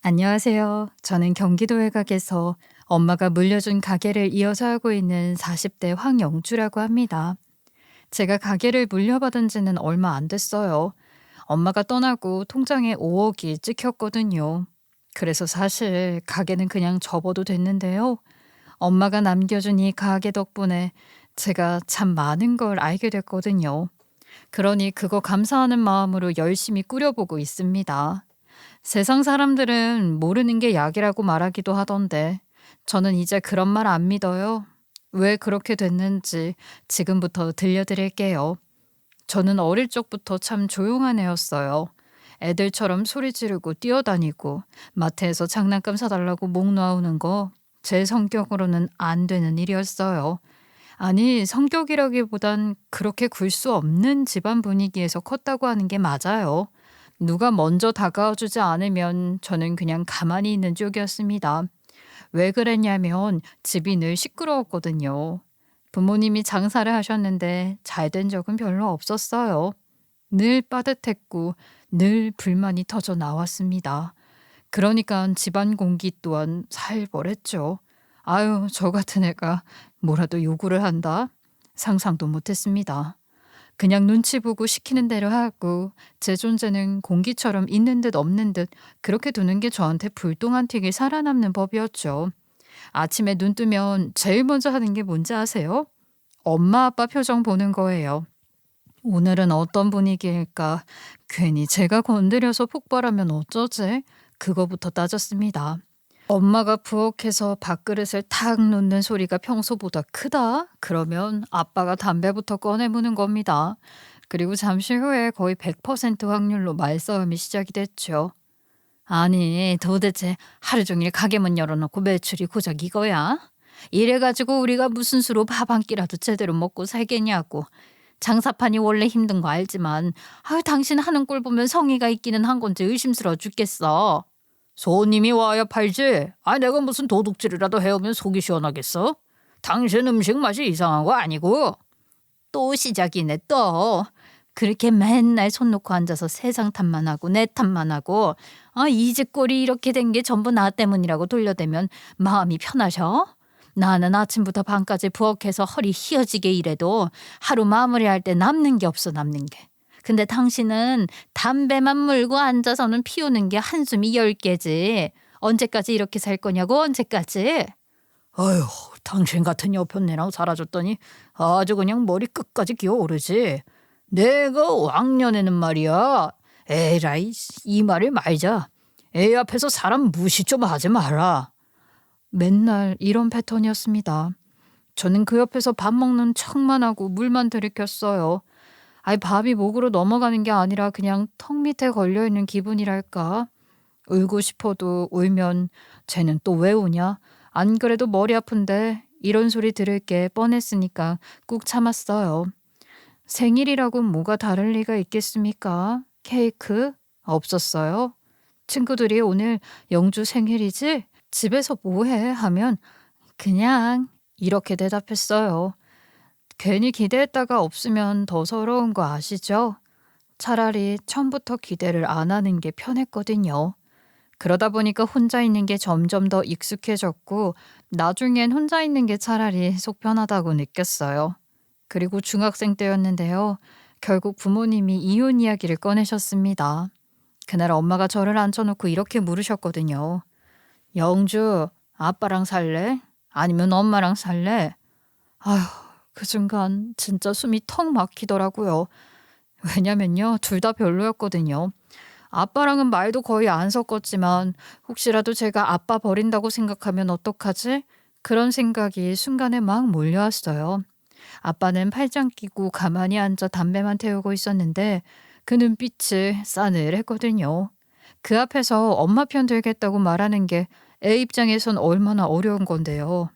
안녕하세요. 저는 경기도 외곽에서 엄마가 물려준 가게를 이어서 하고 있는 40대 황영주라고 합니다. 제가 가게를 물려받은 지는 얼마 안 됐어요. 엄마가 떠나고 통장에 5억이 찍혔거든요. 그래서 사실 가게는 그냥 접어도 됐는데요. 엄마가 남겨준 이 가게 덕분에 제가 참 많은 걸 알게 됐거든요. 그러니 그거 감사하는 마음으로 열심히 꾸려보고 있습니다. 세상 사람들은 모르는 게 약이라고 말하기도 하던데, 저는 이제 그런 말 안 믿어요. 왜 그렇게 됐는지 지금부터 들려드릴게요. 저는 어릴 적부터 참 조용한 애였어요. 애들처럼 소리 지르고 뛰어다니고 마트에서 장난감 사달라고 목 놓아오는 거 제 성격으로는 안 되는 일이었어요. 아니, 성격이라기보단 그렇게 굴 수 없는 집안 분위기에서 컸다고 하는 게 맞아요. 누가 먼저 다가와 주지 않으면 저는 그냥 가만히 있는 쪽이었습니다. 왜 그랬냐면 집이 늘 시끄러웠거든요. 부모님이 장사를 하셨는데 잘 된 적은 별로 없었어요. 늘 빠듯했고 늘 불만이 터져 나왔습니다. 그러니까 집안 공기 또한 살벌했죠. 아유, 저 같은 애가 뭐라도 요구를 한다? 상상도 못했습니다. 그냥 눈치 보고 시키는 대로 하고 제 존재는 공기처럼 있는 듯 없는 듯 그렇게 두는 게 저한테 불똥한 튀기 살아남는 법이었죠. 아침에 눈 뜨면 제일 먼저 하는 게 뭔지 아세요? 엄마 아빠 표정 보는 거예요. 오늘은 어떤 분위기일까? 괜히 제가 건드려서 폭발하면 어쩌지? 그거부터 따졌습니다. 엄마가 부엌에서 밥그릇을 탁 놓는 소리가 평소보다 크다? 그러면 아빠가 담배부터 꺼내무는 겁니다. 그리고 잠시 후에 거의 100% 확률로 말싸움이 시작이 됐죠. 아니, 도대체 하루 종일 가게문 열어놓고 매출이 고작 이거야? 이래가지고 우리가 무슨 수로 밥 한 끼라도 제대로 먹고 살겠냐고. 장사판이 원래 힘든 거 알지만 아유, 당신 하는 꼴 보면 성의가 있기는 한 건지 의심스러워 죽겠어. 손님이 와야 팔지. 아, 내가 무슨 도둑질이라도 해오면 속이 시원하겠어? 당신 음식 맛이 이상한 거 아니고. 또 시작이네 또. 그렇게 맨날 손 놓고 앉아서 세상 탓만 하고 내 탓만 하고 이 집 꼴이 이렇게 된 게 전부 나 때문이라고 돌려대면 마음이 편하셔? 나는 아침부터 밤까지 부엌에서 허리 휘어지게 일해도 하루 마무리할 때 남는 게 없어 남는 게. 근데 당신은 담배만 물고 앉아서는 피우는 게 한숨이 10개지. 언제까지 이렇게 살 거냐고 언제까지? 아휴, 당신 같은 여편네랑 살아줬더니 아주 그냥 머리 끝까지 기어오르지. 내가 왕년에는 말이야. 에라이, 이 말을 말자. 애 앞에서 사람 무시 좀 하지 마라. 맨날 이런 패턴이었습니다. 저는 그 옆에서 밥 먹는 척만 하고 물만 들이켰어요. 아이, 밥이 목으로 넘어가는 게 아니라 그냥 턱 밑에 걸려있는 기분이랄까. 울고 싶어도 울면 쟤는 또 왜 우냐? 안 그래도 머리 아픈데 이런 소리 들을 게 뻔했으니까 꾹 참았어요. 생일이라고 뭐가 다를 리가 있겠습니까? 케이크? 없었어요. 친구들이 오늘 영주 생일이지? 집에서 뭐해? 하면 그냥 이렇게 대답했어요. 괜히 기대했다가 없으면 더 서러운 거 아시죠? 차라리 처음부터 기대를 안 하는 게 편했거든요. 그러다 보니까 혼자 있는 게 점점 더 익숙해졌고 나중엔 혼자 있는 게 차라리 속 편하다고 느꼈어요. 그리고 중학생 때였는데요. 결국 부모님이 이혼 이야기를 꺼내셨습니다. 그날 엄마가 저를 앉혀놓고 이렇게 물으셨거든요. 영주, 아빠랑 살래? 아니면 엄마랑 살래? 아휴, 그 순간 진짜 숨이 턱 막히더라고요. 왜냐면요, 둘 다 별로였거든요. 아빠랑은 말도 거의 안 섞었지만 혹시라도 제가 아빠 버린다고 생각하면 어떡하지? 그런 생각이 순간에 막 몰려왔어요. 아빠는 팔짱 끼고 가만히 앉아 담배만 태우고 있었는데 그 눈빛이 싸늘했거든요. 그 앞에서 엄마 편 들겠다고 말하는 게 애 입장에선 얼마나 어려운 건데요.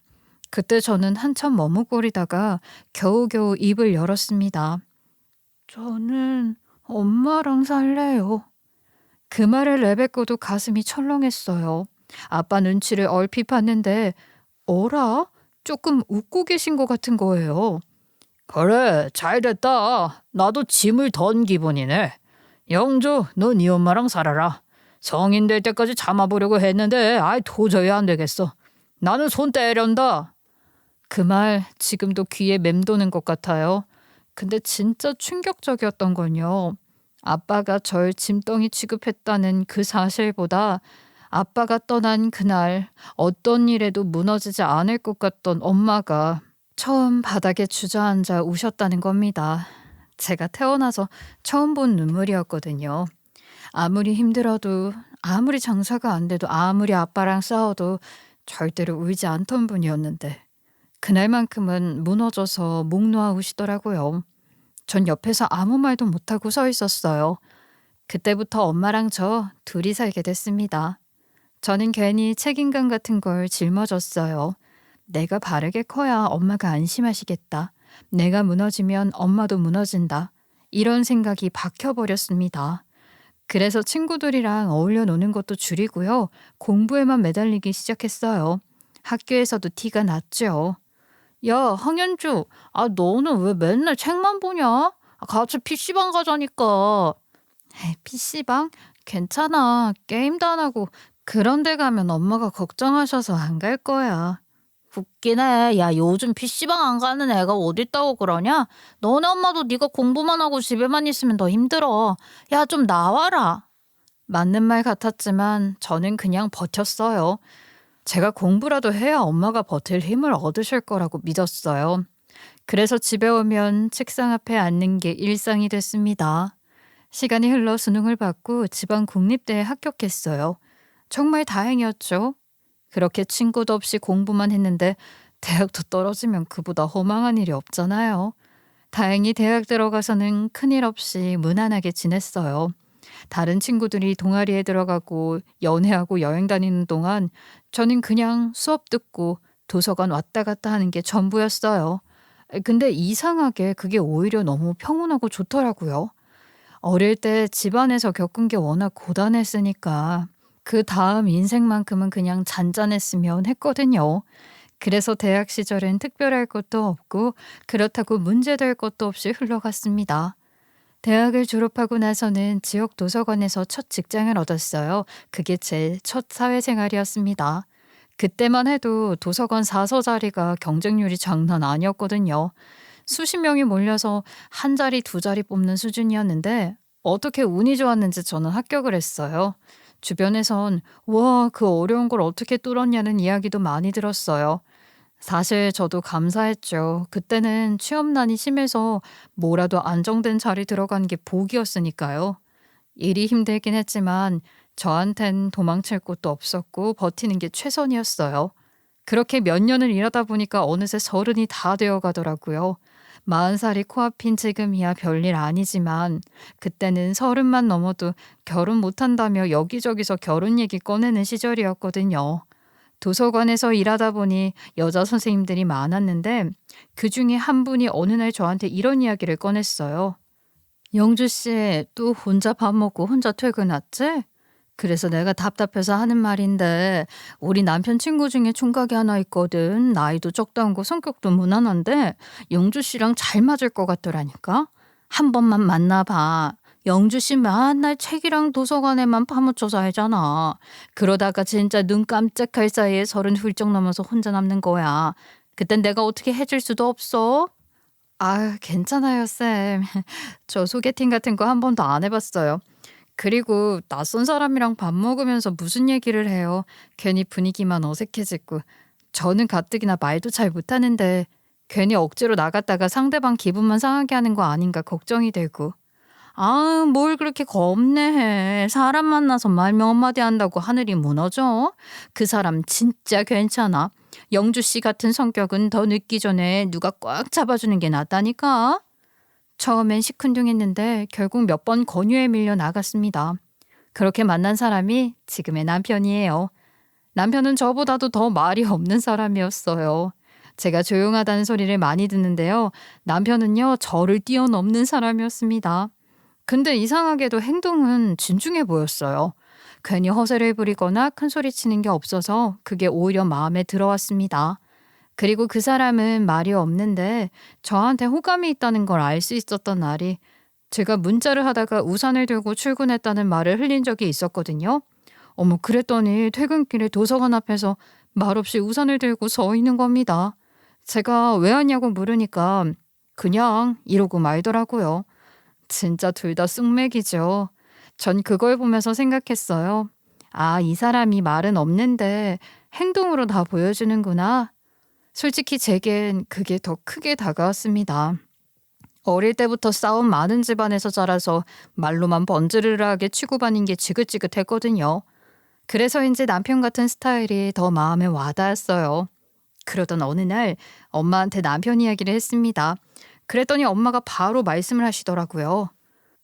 그때 저는 한참 머뭇거리다가 겨우겨우 입을 열었습니다. 저는 엄마랑 살래요. 그 말을 내뱉고도 가슴이 철렁했어요. 아빠 눈치를 얼핏 봤는데 어라? 조금 웃고 계신 것 같은 거예요. 그래, 잘됐다. 나도 짐을 던 기분이네. 영주, 너 네 엄마랑 살아라. 성인 될 때까지 참아보려고 했는데 도저히 안 되겠어. 나는 손 떼련다. 그 말 지금도 귀에 맴도는 것 같아요. 근데 진짜 충격적이었던 건요. 아빠가 절 짐덩이 취급했다는 그 사실보다 아빠가 떠난 그날 어떤 일에도 무너지지 않을 것 같던 엄마가 처음 바닥에 주저앉아 우셨다는 겁니다. 제가 태어나서 처음 본 눈물이었거든요. 아무리 힘들어도, 아무리 장사가 안 돼도, 아무리 아빠랑 싸워도 절대로 울지 않던 분이었는데 그날만큼은 무너져서 목 놓아 우시더라고요. 전 옆에서 아무 말도 못하고 서 있었어요. 그때부터 엄마랑 저 둘이 살게 됐습니다. 저는 괜히 책임감 같은 걸 짊어졌어요. 내가 바르게 커야 엄마가 안심하시겠다. 내가 무너지면 엄마도 무너진다. 이런 생각이 박혀버렸습니다. 그래서 친구들이랑 어울려 노는 것도 줄이고요. 공부에만 매달리기 시작했어요. 학교에서도 티가 났죠. 야, 황현주, 너는 왜 맨날 책만 보냐? 같이 PC방 가자니까. PC방? 괜찮아. 게임도 안 하고. 그런 데 가면 엄마가 걱정하셔서 안 갈 거야. 웃기네. 야, 요즘 PC방 안 가는 애가 어딨다고 그러냐? 너네 엄마도 네가 공부만 하고 집에만 있으면 더 힘들어. 야, 좀 나와라. 맞는 말 같았지만 저는 그냥 버텼어요. 제가 공부라도 해야 엄마가 버틸 힘을 얻으실 거라고 믿었어요. 그래서 집에 오면 책상 앞에 앉는 게 일상이 됐습니다. 시간이 흘러 수능을 받고 지방 국립대에 합격했어요. 정말 다행이었죠. 그렇게 친구도 없이 공부만 했는데 대학도 떨어지면 그보다 허망한 일이 없잖아요. 다행히 대학 들어가서는 큰일 없이 무난하게 지냈어요. 다른 친구들이 동아리에 들어가고 연애하고 여행 다니는 동안 저는 그냥 수업 듣고 도서관 왔다 갔다 하는 게 전부였어요. 근데 이상하게 그게 오히려 너무 평온하고 좋더라고요. 어릴 때 집안에서 겪은 게 워낙 고단했으니까 그 다음 인생만큼은 그냥 잔잔했으면 했거든요. 그래서 대학 시절엔 특별할 것도 없고 그렇다고 문제될 것도 없이 흘러갔습니다. 대학을 졸업하고 나서는 지역 도서관에서 첫 직장을 얻었어요. 그게 제 첫 사회생활이었습니다. 그때만 해도 도서관 사서 자리가 경쟁률이 장난 아니었거든요. 수십 명이 몰려서 한 자리 두 자리 뽑는 수준이었는데 어떻게 운이 좋았는지 저는 합격을 했어요. 주변에선 와, 그 어려운 걸 어떻게 뚫었냐는 이야기도 많이 들었어요. 사실 저도 감사했죠. 그때는 취업난이 심해서 뭐라도 안정된 자리 들어간 게 복이었으니까요. 일이 힘들긴 했지만 저한텐 도망칠 곳도 없었고 버티는 게 최선이었어요. 그렇게 몇 년을 일하다 보니까 어느새 30이 다 되어 가더라고요. 40살이 코앞인 지금이야 별일 아니지만 그때는 30만 넘어도 결혼 못한다며 여기저기서 결혼 얘기 꺼내는 시절이었거든요. 도서관에서 일하다 보니 여자 선생님들이 많았는데 그중에 한 분이 어느 날 저한테 이런 이야기를 꺼냈어요. 영주 씨, 또 혼자 밥 먹고 혼자 퇴근했지? 그래서 내가 답답해서 하는 말인데 우리 남편 친구 중에 총각이 하나 있거든. 나이도 적당하고 성격도 무난한데 영주 씨랑 잘 맞을 것 같더라니까. 한 번만 만나봐. 영주 씨 맨날 책이랑 도서관에만 파묻혀 살잖아. 그러다가 진짜 눈 깜짝할 사이에 30 훌쩍 넘어서 혼자 남는 거야. 그땐 내가 어떻게 해줄 수도 없어. 괜찮아요, 쌤. 저 소개팅 같은 거 한 번도 안 해봤어요. 그리고 낯선 사람이랑 밥 먹으면서 무슨 얘기를 해요. 괜히 분위기만 어색해지고. 저는 가뜩이나 말도 잘 못하는데 괜히 억지로 나갔다가 상대방 기분만 상하게 하는 거 아닌가 걱정이 되고. 뭘 그렇게 겁내해. 사람 만나서 말 몇 마디 한다고 하늘이 무너져? 그 사람 진짜 괜찮아. 영주 씨 같은 성격은 더 늦기 전에 누가 꽉 잡아주는 게 낫다니까. 처음엔 시큰둥했는데 결국 몇 번 권유에 밀려 나갔습니다. 그렇게 만난 사람이 지금의 남편이에요. 남편은 저보다도 더 말이 없는 사람이었어요. 제가 조용하다는 소리를 많이 듣는데요. 남편은요, 저를 뛰어넘는 사람이었습니다. 근데 이상하게도 행동은 진중해 보였어요. 괜히 허세를 부리거나 큰 소리 치는 게 없어서 그게 오히려 마음에 들어왔습니다. 그리고 그 사람은 말이 없는데 저한테 호감이 있다는 걸 알 수 있었던 날이 제가 문자를 하다가 우산을 들고 출근했다는 말을 흘린 적이 있었거든요. 어머, 그랬더니 퇴근길에 도서관 앞에서 말없이 우산을 들고 서 있는 겁니다. 제가 왜 왔냐고 물으니까 그냥 이러고 말더라고요. 진짜 둘 다 쑥맥이죠. 전 그걸 보면서 생각했어요. 아, 이 사람이 말은 없는데 행동으로 다 보여주는구나. 솔직히 제겐 그게 더 크게 다가왔습니다. 어릴 때부터 싸움 많은 집안에서 자라서 말로만 번지르르하게 치고받는 게 지긋지긋했거든요. 그래서인지 남편 같은 스타일이 더 마음에 와닿았어요. 그러던 어느 날 엄마한테 남편 이야기를 했습니다. 그랬더니 엄마가 바로 말씀을 하시더라고요.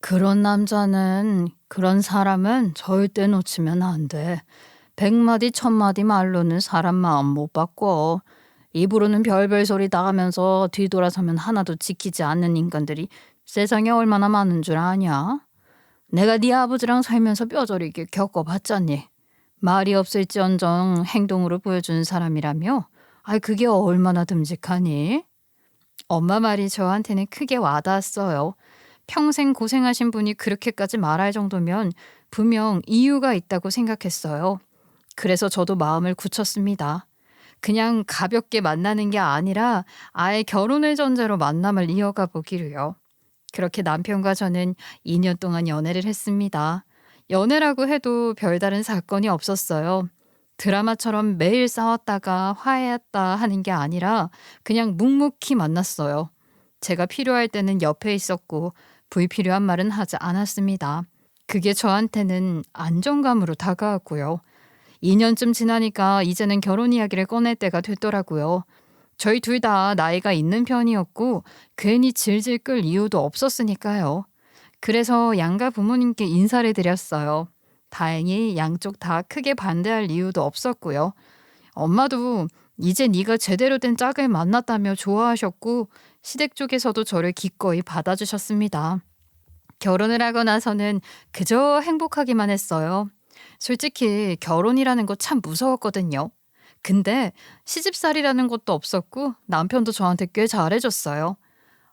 그런 남자는, 그런 사람은 절대 놓치면 안 돼. 100마디 1000마디 말로는 사람 마음 못 바꿔. 입으로는 별별 소리 나가면서 뒤돌아서면 하나도 지키지 않는 인간들이 세상에 얼마나 많은 줄 아냐? 내가 네 아버지랑 살면서 뼈저리게 겪어봤잖니. 말이 없을지언정 행동으로 보여주는 사람이라며? 아이, 그게 얼마나 듬직하니? 엄마 말이 저한테는 크게 와닿았어요. 평생 고생하신 분이 그렇게까지 말할 정도면 분명 이유가 있다고 생각했어요. 그래서 저도 마음을 굳혔습니다. 그냥 가볍게 만나는 게 아니라 아예 결혼을 전제로 만남을 이어가 보기로요. 그렇게 남편과 저는 2년 동안 연애를 했습니다. 연애라고 해도 별다른 사건이 없었어요. 드라마처럼 매일 싸웠다가 화해했다 하는 게 아니라 그냥 묵묵히 만났어요. 제가 필요할 때는 옆에 있었고 불필요한 말은 하지 않았습니다. 그게 저한테는 안정감으로 다가왔고요. 2년쯤 지나니까 이제는 결혼 이야기를 꺼낼 때가 됐더라고요. 저희 둘 다 나이가 있는 편이었고 괜히 질질 끌 이유도 없었으니까요. 그래서 양가 부모님께 인사를 드렸어요. 다행히 양쪽 다 크게 반대할 이유도 없었고요. 엄마도 이제 네가 제대로 된 짝을 만났다며 좋아하셨고 시댁 쪽에서도 저를 기꺼이 받아주셨습니다. 결혼을 하고 나서는 그저 행복하기만 했어요. 솔직히 결혼이라는 거 참 무서웠거든요. 근데 시집살이라는 것도 없었고 남편도 저한테 꽤 잘해줬어요.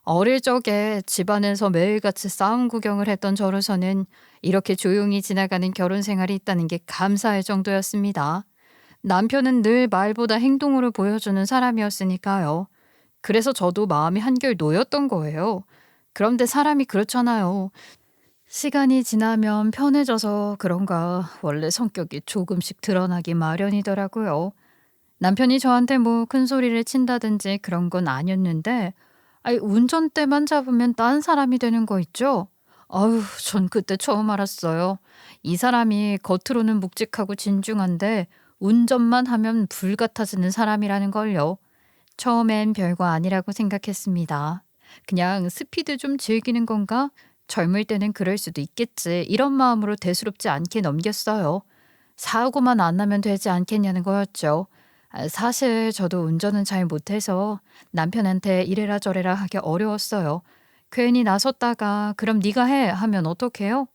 어릴 적에 집안에서 매일같이 싸움 구경을 했던 저로서는 이렇게 조용히 지나가는 결혼 생활이 있다는 게 감사할 정도였습니다. 남편은 늘 말보다 행동으로 보여주는 사람이었으니까요. 그래서 저도 마음이 한결 놓였던 거예요. 그런데 사람이 그렇잖아요. 시간이 지나면 편해져서 그런가 원래 성격이 조금씩 드러나기 마련이더라고요. 남편이 저한테 뭐 큰 소리를 친다든지 그런 건 아니었는데 운전대만 잡으면 딴 사람이 되는 거 있죠? 아유, 전 그때 처음 알았어요. 이 사람이 겉으로는 묵직하고 진중한데 운전만 하면 불 같아지는 사람이라는 걸요. 처음엔 별거 아니라고 생각했습니다. 그냥 스피드 좀 즐기는 건가? 젊을 때는 그럴 수도 있겠지. 이런 마음으로 대수롭지 않게 넘겼어요. 사고만 안 나면 되지 않겠냐는 거였죠. 사실 저도 운전은 잘 못해서 남편한테 이래라 저래라 하기 어려웠어요. 괜히 나섰다가 그럼 네가 해 하면 어떡해요?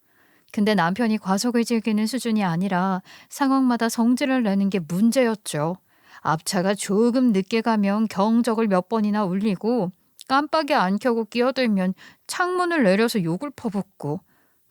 근데 남편이 과속을 즐기는 수준이 아니라 상황마다 성질을 내는 게 문제였죠. 앞차가 조금 늦게 가면 경적을 몇 번이나 울리고 깜빡이 안 켜고 끼어들면 창문을 내려서 욕을 퍼붓고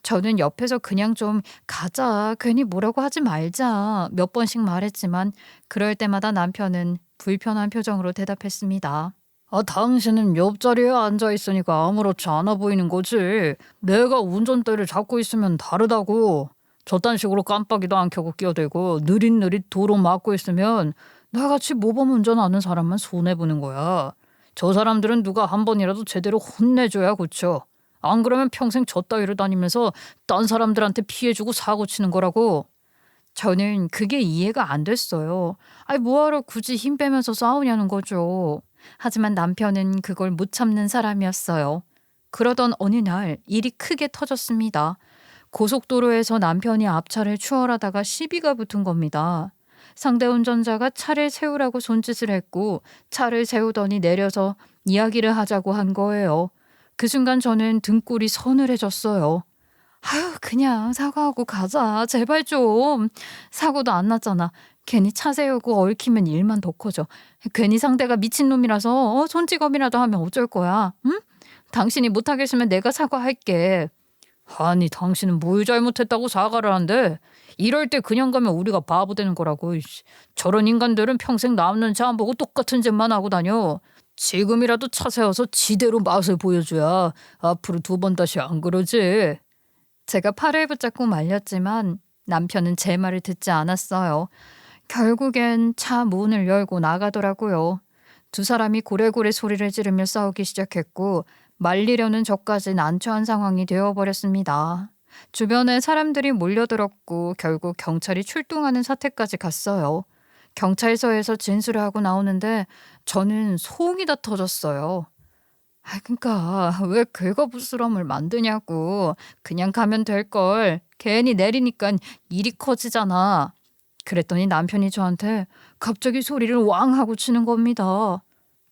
저는 옆에서 그냥 좀 가자, 괜히 뭐라고 하지 말자 몇 번씩 말했지만 그럴 때마다 남편은 불편한 표정으로 대답했습니다. 아, 당신은 옆자리에 앉아 있으니까 아무렇지 않아 보이는 거지. 내가 운전대를 잡고 있으면 다르다고. 저딴 식으로 깜빡이도 안 켜고 끼어들고 느릿느릿 도로 막고 있으면 나같이 모범 운전하는 사람만 손해보는 거야. 저 사람들은 누가 한 번이라도 제대로 혼내줘야 고쳐. 안 그러면 평생 저 따위로 다니면서 딴 사람들한테 피해주고 사고 치는 거라고. 저는 그게 이해가 안 됐어요. 뭐하러 굳이 힘 빼면서 싸우냐는 거죠. 하지만 남편은 그걸 못 참는 사람이었어요. 그러던 어느 날 일이 크게 터졌습니다. 고속도로에서 남편이 앞차를 추월하다가 시비가 붙은 겁니다. 상대 운전자가 차를 세우라고 손짓을 했고 차를 세우더니 내려서 이야기를 하자고 한 거예요. 그 순간 저는 등골이 서늘해졌어요. 아유, 그냥 사과하고 가자. 제발 좀. 사고도 안 났잖아. 괜히 차 세우고 얽히면 일만 더 커져. 괜히 상대가 미친놈이라서 손찌검이라도 하면 어쩔 거야. 응? 당신이 못하겠으면 내가 사과할게. 아니 당신은 뭘 잘못했다고 사과를 한대? 이럴 때 그냥 가면 우리가 바보 되는 거라고. 이씨. 저런 인간들은 평생 남는 자 안 보고 똑같은 짓만 하고 다녀. 지금이라도 차 세워서 지대로 맛을 보여줘야 앞으로 두 번 다시 안 그러지. 제가 팔을 붙잡고 말렸지만 남편은 제 말을 듣지 않았어요. 결국엔 차 문을 열고 나가더라고요. 두 사람이 고래고래 소리를 지르며 싸우기 시작했고 말리려는 저까지 난처한 상황이 되어버렸습니다. 주변에 사람들이 몰려들었고 결국 경찰이 출동하는 사태까지 갔어요. 경찰서에서 진술을 하고 나오는데 저는 속이 다 터졌어요. 그러니까 왜 긁어부스럼을 만드냐고. 그냥 가면 될걸. 괜히 내리니까 일이 커지잖아. 그랬더니 남편이 저한테 갑자기 소리를 왕 하고 치는 겁니다.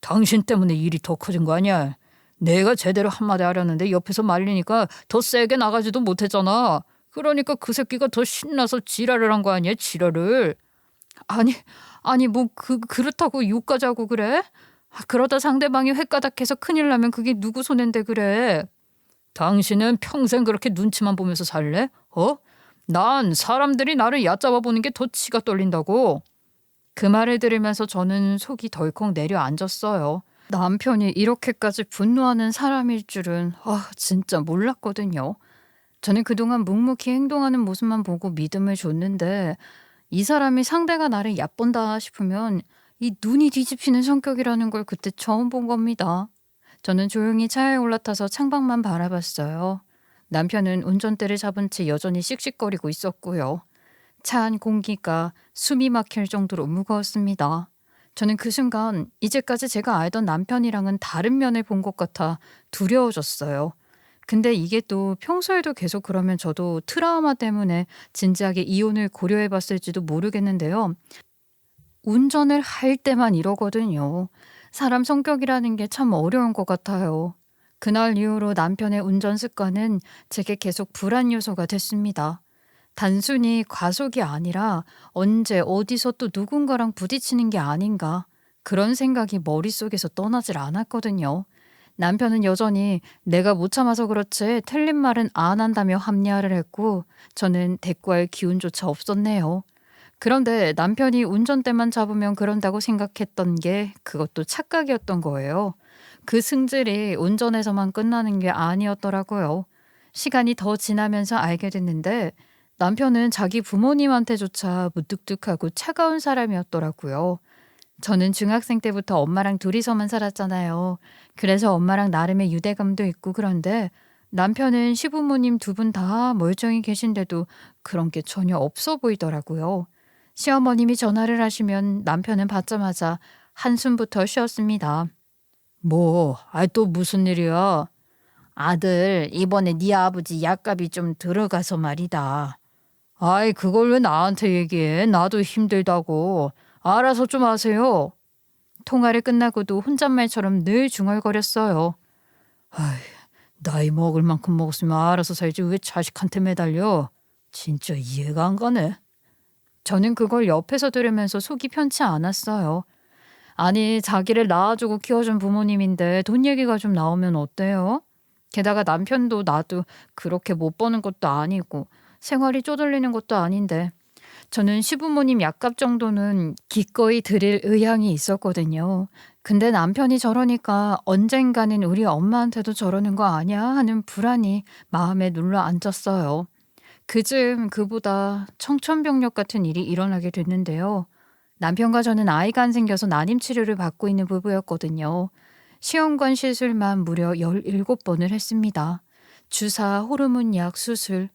당신 때문에 일이 더 커진 거 아니야? 내가 제대로 한마디 하려는데 옆에서 말리니까 더 세게 나가지도 못했잖아. 그러니까 그 새끼가 더 신나서 지랄을 한 거 아니야, 지랄을. 아니, 뭐 그렇다고 욕까지 하고 그래? 그러다 상대방이 횟가닥해서 큰일 나면 그게 누구 손인데 그래? 당신은 평생 그렇게 눈치만 보면서 살래? 난 사람들이 나를 얕잡아 보는 게 더 치가 떨린다고. 그 말을 들으면서 저는 속이 덜컥 내려앉았어요. 남편이 이렇게까지 분노하는 사람일 줄은 진짜 몰랐거든요. 저는 그동안 묵묵히 행동하는 모습만 보고 믿음을 줬는데 이 사람이 상대가 나를 얕본다 싶으면 이 눈이 뒤집히는 성격이라는 걸 그때 처음 본 겁니다. 저는 조용히 차에 올라타서 창밖만 바라봤어요. 남편은 운전대를 잡은 채 여전히 씩씩거리고 있었고요. 차 안 공기가 숨이 막힐 정도로 무거웠습니다. 저는 그 순간 이제까지 제가 알던 남편이랑은 다른 면을 본 것 같아 두려워졌어요. 근데 이게 또 평소에도 계속 그러면 저도 트라우마 때문에 진지하게 이혼을 고려해 봤을지도 모르겠는데요. 운전을 할 때만 이러거든요. 사람 성격이라는 게 참 어려운 것 같아요. 그날 이후로 남편의 운전 습관은 제게 계속 불안 요소가 됐습니다. 단순히 과속이 아니라 언제 어디서 또 누군가랑 부딪히는 게 아닌가 그런 생각이 머릿속에서 떠나질 않았거든요. 남편은 여전히 내가 못 참아서 그렇지 틀린 말은 안 한다며 합리화를 했고 저는 대꾸할 기운조차 없었네요. 그런데 남편이 운전대만 잡으면 그런다고 생각했던 게 그것도 착각이었던 거예요. 그 승질이 운전에서만 끝나는 게 아니었더라고요. 시간이 더 지나면서 알게 됐는데 남편은 자기 부모님한테조차 무뚝뚝하고 차가운 사람이었더라고요. 저는 중학생 때부터 엄마랑 둘이서만 살았잖아요. 그래서 엄마랑 나름의 유대감도 있고 그런데 남편은 시부모님 두 분 다 멀쩡히 계신데도 그런 게 전혀 없어 보이더라고요. 시어머님이 전화를 하시면 남편은 받자마자 한숨부터 쉬었습니다. 또 무슨 일이야? 아들, 이번에 네 아버지 약값이 좀 들어가서 말이다. 아이, 그걸 왜 나한테 얘기해? 나도 힘들다고. 알아서 좀 하세요. 통화를 끝나고도 혼잣말처럼 늘 중얼거렸어요. 아이, 나이 먹을 만큼 먹었으면 알아서 살지 왜 자식한테 매달려? 진짜 이해가 안 가네. 저는 그걸 옆에서 들으면서 속이 편치 않았어요. 아니, 자기를 낳아주고 키워준 부모님인데 돈 얘기가 좀 나오면 어때요? 게다가 남편도 나도 그렇게 못 버는 것도 아니고 생활이 쪼들리는 것도 아닌데 저는 시부모님 약값 정도는 기꺼이 드릴 의향이 있었거든요. 근데 남편이 저러니까 언젠가는 우리 엄마한테도 저러는 거 아니야 하는 불안이 마음에 눌러 앉았어요. 그즈음 그보다 청천벽력 같은 일이 일어나게 됐는데요. 남편과 저는 아이가 안 생겨서 난임 치료를 받고 있는 부부였거든요. 시험관 시술만 무려 17번을 했습니다. 주사, 호르몬 약, 수술.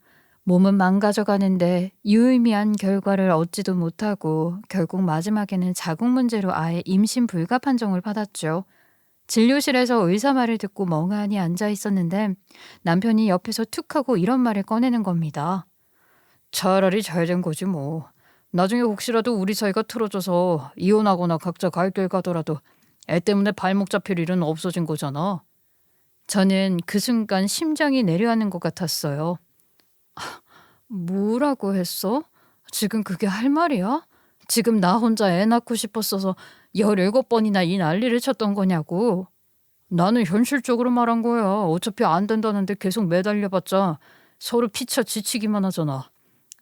몸은 망가져가는데 유의미한 결과를 얻지도 못하고 결국 마지막에는 자궁 문제로 아예 임신 불가 판정을 받았죠. 진료실에서 의사 말을 듣고 멍하니 앉아 있었는데 남편이 옆에서 툭 하고 이런 말을 꺼내는 겁니다. 차라리 잘 된 거지 뭐. 나중에 혹시라도 우리 사이가 틀어져서 이혼하거나 각자 갈 길 가더라도 애 때문에 발목 잡힐 일은 없어진 거잖아. 저는 그 순간 심장이 내려앉는 것 같았어요. 뭐라고 했어? 지금 그게 할 말이야? 지금 나 혼자 애 낳고 싶었어서 17번이나 이 난리를 쳤던 거냐고. 나는 현실적으로 말한 거야. 어차피 안 된다는데 계속 매달려봤자 서로 피차 지치기만 하잖아.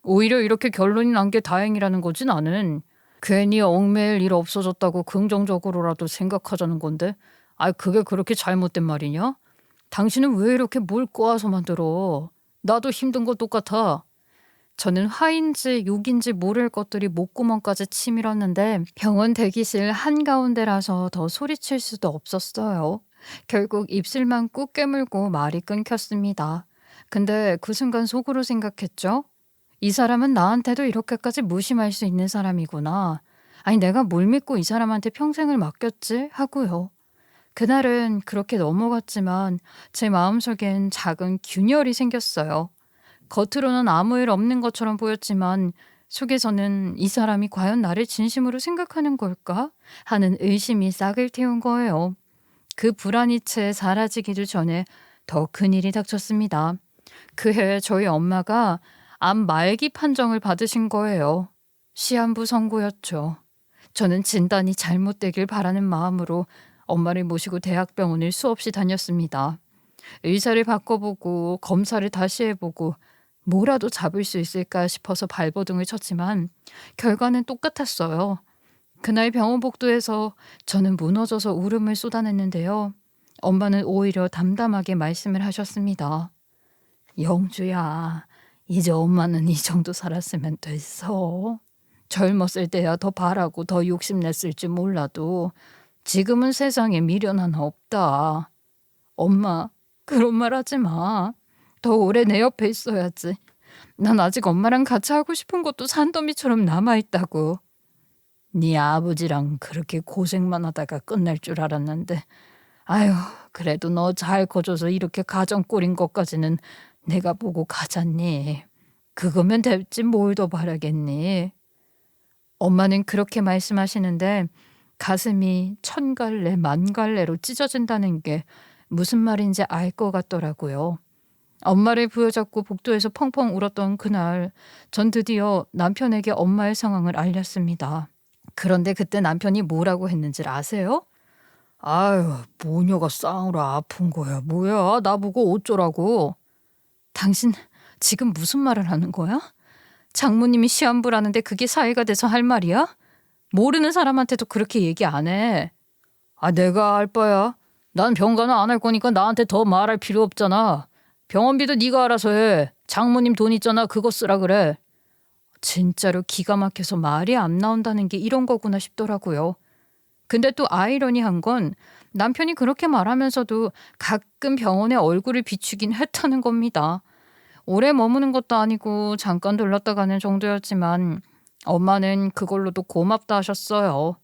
오히려 이렇게 결론이 난 게 다행이라는 거지 나는. 괜히 얽매일 일 없어졌다고 긍정적으로라도 생각하자는 건데. 그게 그렇게 잘못된 말이냐? 당신은 왜 이렇게 뭘 꼬아서 만들어? 나도 힘든 거 똑같아. 저는 화인지 욕인지 모를 것들이 목구멍까지 치밀었는데 병원 대기실 한가운데라서 더 소리칠 수도 없었어요. 결국 입술만 꾹 깨물고 말이 끊겼습니다. 근데 그 순간 속으로 생각했죠. 이 사람은 나한테도 이렇게까지 무심할 수 있는 사람이구나. 아니 내가 뭘 믿고 이 사람한테 평생을 맡겼지? 하고요. 그날은 그렇게 넘어갔지만 제 마음속엔 작은 균열이 생겼어요. 겉으로는 아무 일 없는 것처럼 보였지만 속에서는 이 사람이 과연 나를 진심으로 생각하는 걸까? 하는 의심이 싹을 틔운 거예요. 그 불안이 채 사라지기도 전에 더 큰일이 닥쳤습니다. 그해 저희 엄마가 암 말기 판정을 받으신 거예요. 시한부 선고였죠. 저는 진단이 잘못되길 바라는 마음으로 엄마를 모시고 대학병원을 수없이 다녔습니다. 의사를 바꿔보고 검사를 다시 해보고 뭐라도 잡을 수 있을까 싶어서 발버둥을 쳤지만 결과는 똑같았어요. 그날 병원 복도에서 저는 무너져서 울음을 쏟아냈는데요. 엄마는 오히려 담담하게 말씀을 하셨습니다. 영주야, 이제 엄마는 이 정도 살았으면 됐어. 젊었을 때야 더 바라고 더 욕심냈을지 몰라도 지금은 세상에 미련 하나 없다. 엄마, 그런 말 하지 마. 더 오래 내 옆에 있어야지. 난 아직 엄마랑 같이 하고 싶은 것도 산더미처럼 남아있다고. 네 아버지랑 그렇게 고생만 하다가 끝날 줄 알았는데 아유, 그래도 너 잘 커져서 이렇게 가정 꼴인 것까지는 내가 보고 가잖니. 그거면 됐지 뭘 더 바라겠니. 엄마는 그렇게 말씀하시는데 가슴이 천 갈래 만 갈래로 찢어진다는 게 무슨 말인지 알 것 같더라고요. 엄마를 부여잡고 복도에서 펑펑 울었던 그날 전 드디어 남편에게 엄마의 상황을 알렸습니다. 그런데 그때 남편이 뭐라고 했는지 아세요? 아유, 모녀가 쌍으로 아픈 거야. 뭐야, 나보고 어쩌라고. 당신 지금 무슨 말을 하는 거야? 장모님이 시한부라는데 그게 사이가 돼서 할 말이야? 모르는 사람한테도 그렇게 얘기 안 해. 내가 알 바야. 난 병가는 안 할 거니까 나한테 더 말할 필요 없잖아. 병원비도 네가 알아서 해. 장모님 돈 있잖아. 그거 쓰라 그래. 진짜로 기가 막혀서 말이 안 나온다는 게 이런 거구나 싶더라고요. 근데 또 아이러니한 건 남편이 그렇게 말하면서도 가끔 병원에 얼굴을 비추긴 했다는 겁니다. 오래 머무는 것도 아니고 잠깐 들렀다 가는 정도였지만 엄마는 그걸로도 고맙다 하셨어요.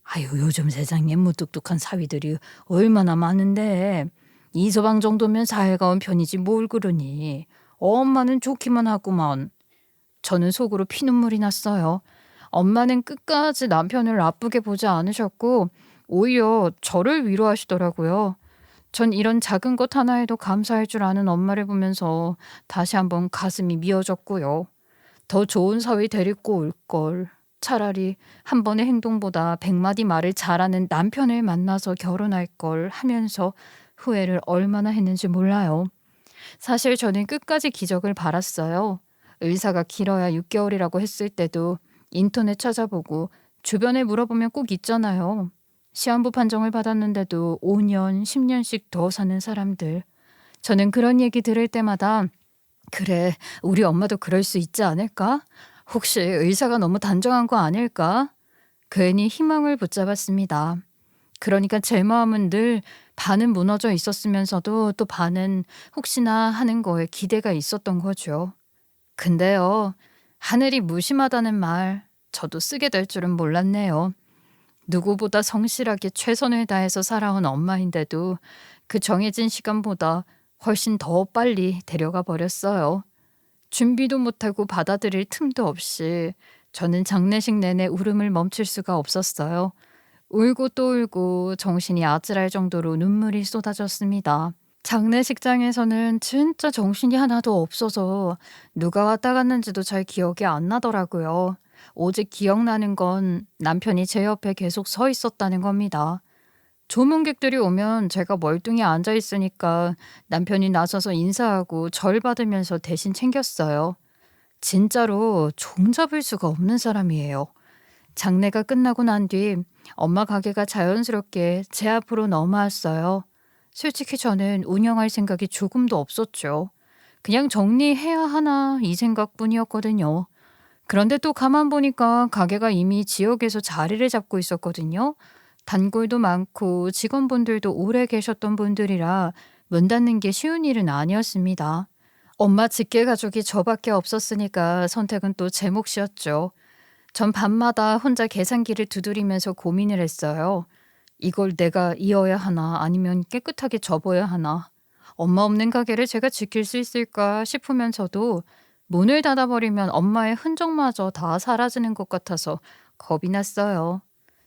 아유, 요즘 세상에 무뚝뚝한 사위들이 얼마나 많은데 이 서방 정도면 사회가 편이지 뭘 그러니. 엄마는 좋기만 하구만. 저는 속으로 피눈물이 났어요. 엄마는 끝까지 남편을 나쁘게 보지 않으셨고 오히려 저를 위로하시더라고요. 전 이런 작은 것 하나에도 감사할 줄 아는 엄마를 보면서 다시 한번 가슴이 미어졌고요. 더 좋은 사위 데리고 올 걸. 차라리 한 번의 행동보다 100마디 말을 잘하는 남편을 만나서 결혼할 걸 하면서 후회를 얼마나 했는지 몰라요. 사실 저는 끝까지 기적을 바랐어요. 의사가 길어야 6개월이라고 했을 때도 인터넷 찾아보고 주변에 물어보면 꼭 있잖아요. 시한부 판정을 받았는데도 5년, 10년씩 더 사는 사람들. 저는 그런 얘기 들을 때마다 그래, 우리 엄마도 그럴 수 있지 않을까? 혹시 의사가 너무 단정한 거 아닐까? 괜히 희망을 붙잡았습니다. 그러니까 제 마음은 늘 반은 무너져 있었으면서도 또 반은 혹시나 하는 거에 기대가 있었던 거죠. 근데요, 하늘이 무심하다는 말 저도 쓰게 될 줄은 몰랐네요. 누구보다 성실하게 최선을 다해서 살아온 엄마인데도 그 정해진 시간보다 훨씬 더 빨리 데려가 버렸어요. 준비도 못하고 받아들일 틈도 없이 저는 장례식 내내 울음을 멈출 수가 없었어요. 울고 또 울고 정신이 아찔할 정도로 눈물이 쏟아졌습니다. 장례식장에서는 진짜 정신이 하나도 없어서 누가 왔다 갔는지도 잘 기억이 안 나더라고요. 오직 기억나는 건 남편이 제 옆에 계속 서 있었다는 겁니다. 조문객들이 오면 제가 멀뚱히 앉아 있으니까 남편이 나서서 인사하고 절 받으면서 대신 챙겼어요. 진짜로 종잡을 수가 없는 사람이에요. 장례가 끝나고 난 뒤 엄마 가게가 자연스럽게 제 앞으로 넘어왔어요. 솔직히 저는 운영할 생각이 조금도 없었죠. 그냥 정리해야 하나 이 생각뿐이었거든요. 그런데 또 가만 보니까 가게가 이미 지역에서 자리를 잡고 있었거든요. 단골도 많고 직원분들도 오래 계셨던 분들이라 문 닫는 게 쉬운 일은 아니었습니다. 엄마 직계 가족이 저밖에 없었으니까 선택은 또 제 몫이었죠. 전 밤마다 혼자 계산기를 두드리면서 고민을 했어요. 이걸 내가 이어야 하나 아니면 깨끗하게 접어야 하나. 엄마 없는 가게를 제가 지킬 수 있을까 싶으면서도 문을 닫아버리면 엄마의 흔적마저 다 사라지는 것 같아서 겁이 났어요.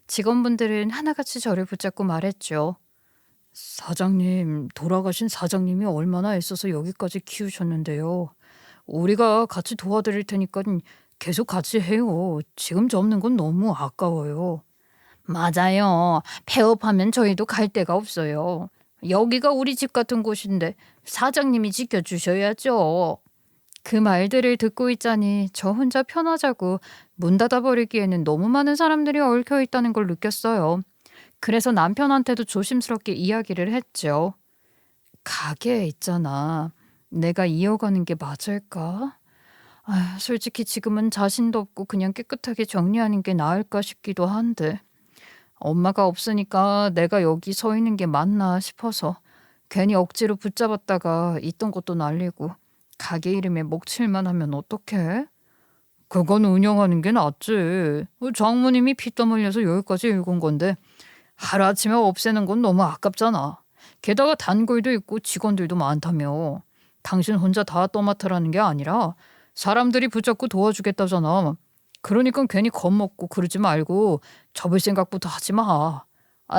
직원분들은 하나같이 저를 붙잡고 말했죠. 사장님, 돌아가신 사장님이 얼마나 애써서 여기까지 키우셨는데요. 우리가 같이 도와드릴 테니까 계속 같이 해요. 지금 접는 건 너무 아까워요. 맞아요. 폐업하면 저희도 갈 데가 없어요. 여기가 우리 집 같은 곳인데 사장님이 지켜주셔야죠. 그 말들을 듣고 있자니 저 혼자 편하자고 문 닫아버리기에는 너무 많은 사람들이 얽혀 있다는 걸 느꼈어요. 그래서 남편한테도 조심스럽게 이야기를 했죠. 가게 있잖아. 내가 이어가는 게 맞을까? 솔직히 지금은 자신도 없고 그냥 깨끗하게 정리하는 게 나을까 싶기도 한데. 엄마가 없으니까 내가 여기 서 있는 게 맞나 싶어서 괜히 억지로 붙잡았다가 있던 것도 날리고 가게 이름에 먹칠만 하면 어떡해? 그건 운영하는 게 낫지. 장모님이 피땀 흘려서 여기까지 읽은 건데 하루아침에 없애는 건 너무 아깝잖아. 게다가 단골도 있고 직원들도 많다며. 당신 혼자 다 떠맡으라는 게 아니라 사람들이 붙잡고 도와주겠다잖아. 그러니까 괜히 겁먹고 그러지 말고 접을 생각부터 하지 마.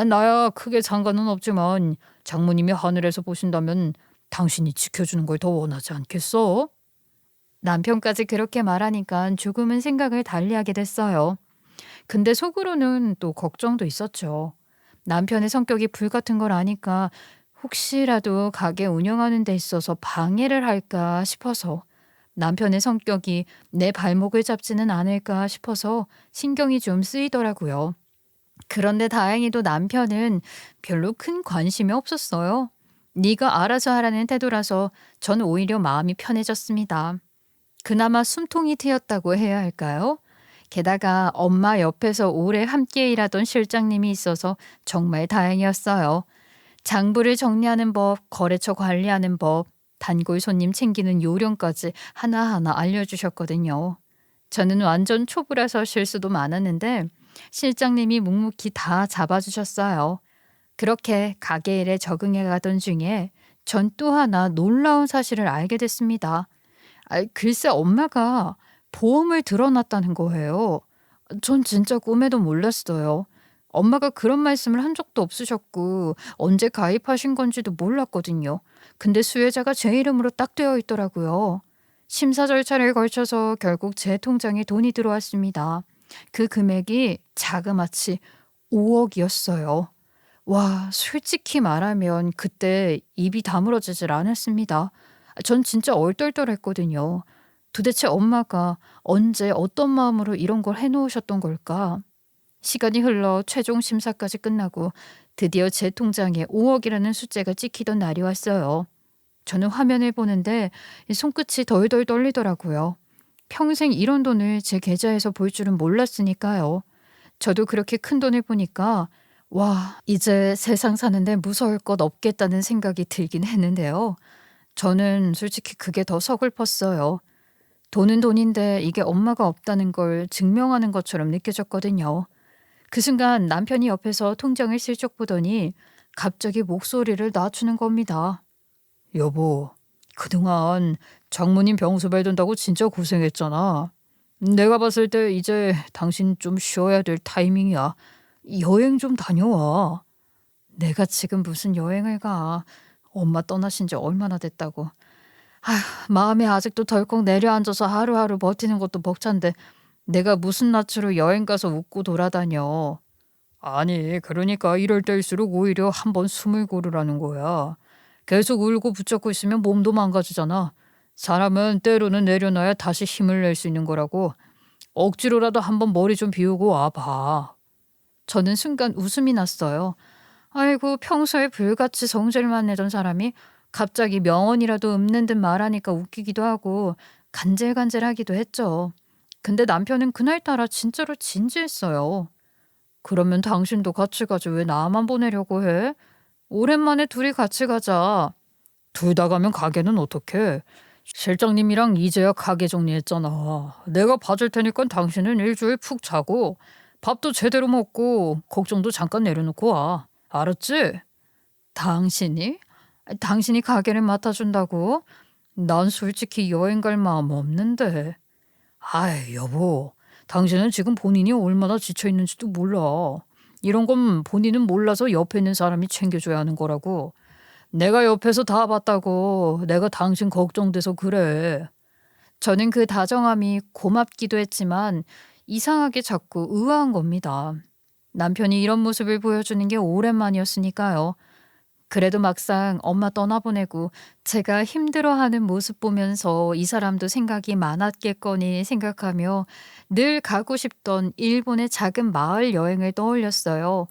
나야 크게 상관은 없지만 장모님이 하늘에서 보신다면 당신이 지켜주는 걸 더 원하지 않겠어? 남편까지 그렇게 말하니까 조금은 생각을 달리하게 됐어요. 근데 속으로는 또 걱정도 있었죠. 남편의 성격이 불같은 걸 아니까 혹시라도 가게 운영하는 데 있어서 방해를 할까 싶어서 남편의 성격이 내 발목을 잡지는 않을까 싶어서 신경이 좀 쓰이더라고요. 그런데 다행히도 남편은 별로 큰 관심이 없었어요. 네가 알아서 하라는 태도라서 저는 오히려 마음이 편해졌습니다. 그나마 숨통이 트였다고 해야 할까요? 게다가 엄마 옆에서 오래 함께 일하던 실장님이 있어서 정말 다행이었어요. 장부를 정리하는 법, 거래처 관리하는 법, 단골 손님 챙기는 요령까지 하나하나 알려주셨거든요. 저는 완전 초보라서 실수도 많았는데 실장님이 묵묵히 다 잡아주셨어요. 그렇게 가게 일에 적응해 가던 중에 전 또 하나 놀라운 사실을 알게 됐습니다. 글쎄 엄마가 보험을 들어놨다는 거예요. 전 진짜 꿈에도 몰랐어요. 엄마가 그런 말씀을 한 적도 없으셨고 언제 가입하신 건지도 몰랐거든요. 근데 수혜자가 제 이름으로 딱 되어 있더라고요. 심사 절차를 거쳐서 결국 제 통장에 돈이 들어왔습니다. 그 금액이 자그마치 5억이었어요. 와, 솔직히 말하면 그때 입이 다물어지질 않았습니다. 전 진짜 얼떨떨했거든요. 도대체 엄마가 언제 어떤 마음으로 이런 걸 해놓으셨던 걸까? 시간이 흘러 최종 심사까지 끝나고 드디어 제 통장에 5억이라는 숫자가 찍히던 날이 왔어요. 저는 화면을 보는데 손끝이 덜덜 떨리더라고요. 평생 이런 돈을 제 계좌에서 볼 줄은 몰랐으니까요. 저도 그렇게 큰 돈을 보니까 와, 이제 세상 사는데 무서울 것 없겠다는 생각이 들긴 했는데요. 저는 솔직히 그게 더 서글펐어요. 돈은 돈인데 이게 엄마가 없다는 걸 증명하는 것처럼 느껴졌거든요. 그 순간 남편이 옆에서 통장을 슬쩍 보더니 갑자기 목소리를 낮추는 겁니다. 여보, 그동안 장모님 병수 뱉은다고 진짜 고생했잖아. 내가 봤을 때 이제 당신 좀 쉬어야 될 타이밍이야. 여행 좀 다녀와. 내가 지금 무슨 여행을 가. 엄마 떠나신 지 얼마나 됐다고. 마음이 아직도 덜컥 내려앉아서 하루하루 버티는 것도 벅찬데 내가 무슨 낯으로 여행 가서 웃고 돌아다녀. 아니, 그러니까 이럴 때일수록 오히려 한번 숨을 고르라는 거야. 계속 울고 붙잡고 있으면 몸도 망가지잖아. 사람은 때로는 내려놔야 다시 힘을 낼 수 있는 거라고. 억지로라도 한번 머리 좀 비우고 와봐. 저는 순간 웃음이 났어요. 아이고, 평소에 불같이 성질만 내던 사람이 갑자기 명언이라도 읊는 듯 말하니까 웃기기도 하고 간질간질하기도 했죠. 근데 남편은 그날따라 진짜로 진지했어요. 그러면 당신도 같이 가지 왜 나만 보내려고 해? 오랜만에 둘이 같이 가자. 둘 다 가면 가게는 어떡해? 실장님이랑 이제야 가게 정리했잖아. 내가 봐줄 테니까 당신은 일주일 푹 자고 밥도 제대로 먹고 걱정도 잠깐 내려놓고 와. 알았지? 당신이? 당신이 가게를 맡아준다고? 난 솔직히 여행 갈 마음 없는데. 아이, 여보. 당신은 지금 본인이 얼마나 지쳐 있는지도 몰라. 이런 건 본인은 몰라서 옆에 있는 사람이 챙겨줘야 하는 거라고. 내가 옆에서 다 봤다고. 내가 당신 걱정돼서 그래. 저는 그 다정함이 고맙기도 했지만 이상하게 자꾸 의아한 겁니다. 남편이 이런 모습을 보여주는 게 오랜만이었으니까요. 그래도 막상 엄마 떠나보내고 제가 힘들어하는 모습 보면서 이 사람도 생각이 많았겠거니 생각하며 늘 가고 싶던 일본의 작은 마을 여행을 떠올렸어요.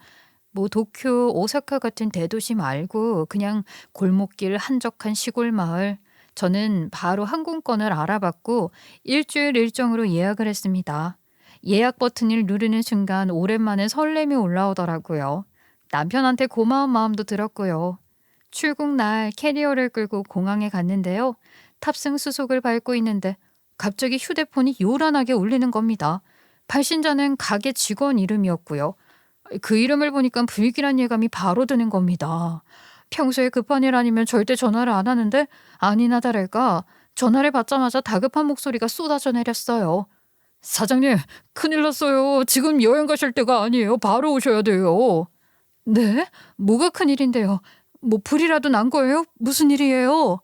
뭐 도쿄, 오사카 같은 대도시 말고 그냥 골목길 한적한 시골 마을. 저는 바로 항공권을 알아봤고 일주일 일정으로 예약을 했습니다. 예약 버튼을 누르는 순간 오랜만에 설렘이 올라오더라고요. 남편한테 고마운 마음도 들었고요. 출국 날 캐리어를 끌고 공항에 갔는데요. 탑승 수속을 밟고 있는데 갑자기 휴대폰이 요란하게 울리는 겁니다. 발신자는 가게 직원 이름이었고요. 그 이름을 보니까 불길한 예감이 바로 드는 겁니다. 평소에 급한 일 아니면 절대 전화를 안 하는데 아니나 다를까 전화를 받자마자 다급한 목소리가 쏟아져 내렸어요. 사장님, 큰일 났어요. 지금 여행 가실 때가 아니에요. 바로 오셔야 돼요. 네? 뭐가 큰일인데요? 뭐 불이라도 난 거예요? 무슨 일이에요?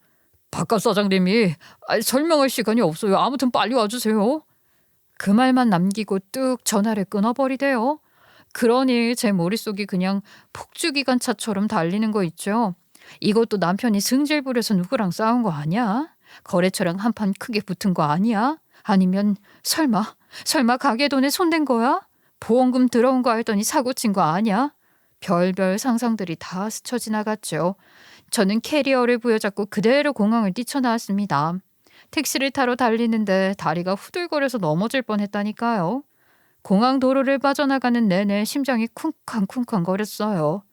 바깥 사장님이 설명할 시간이 없어요. 아무튼 빨리 와주세요. 그 말만 남기고 뚝 전화를 끊어버리대요. 그러니 제 머릿속이 그냥 폭주기관차처럼 달리는 거 있죠. 이것도 남편이 승질 부려서 누구랑 싸운 거 아니야? 거래처랑 한판 크게 붙은 거 아니야? 아니면 설마 가게 돈에 손댄 거야? 보험금 들어온 거 알더니 사고 친 거 아니야? 별별 상상들이 다 스쳐 지나갔죠. 저는 캐리어를 부여잡고 그대로 공항을 뛰쳐나왔습니다. 택시를 타러 달리는데 다리가 후들거려서 넘어질 뻔했다니까요. 공항 도로를 빠져나가는 내내 심장이 쿵쾅쿵쾅 거렸어요.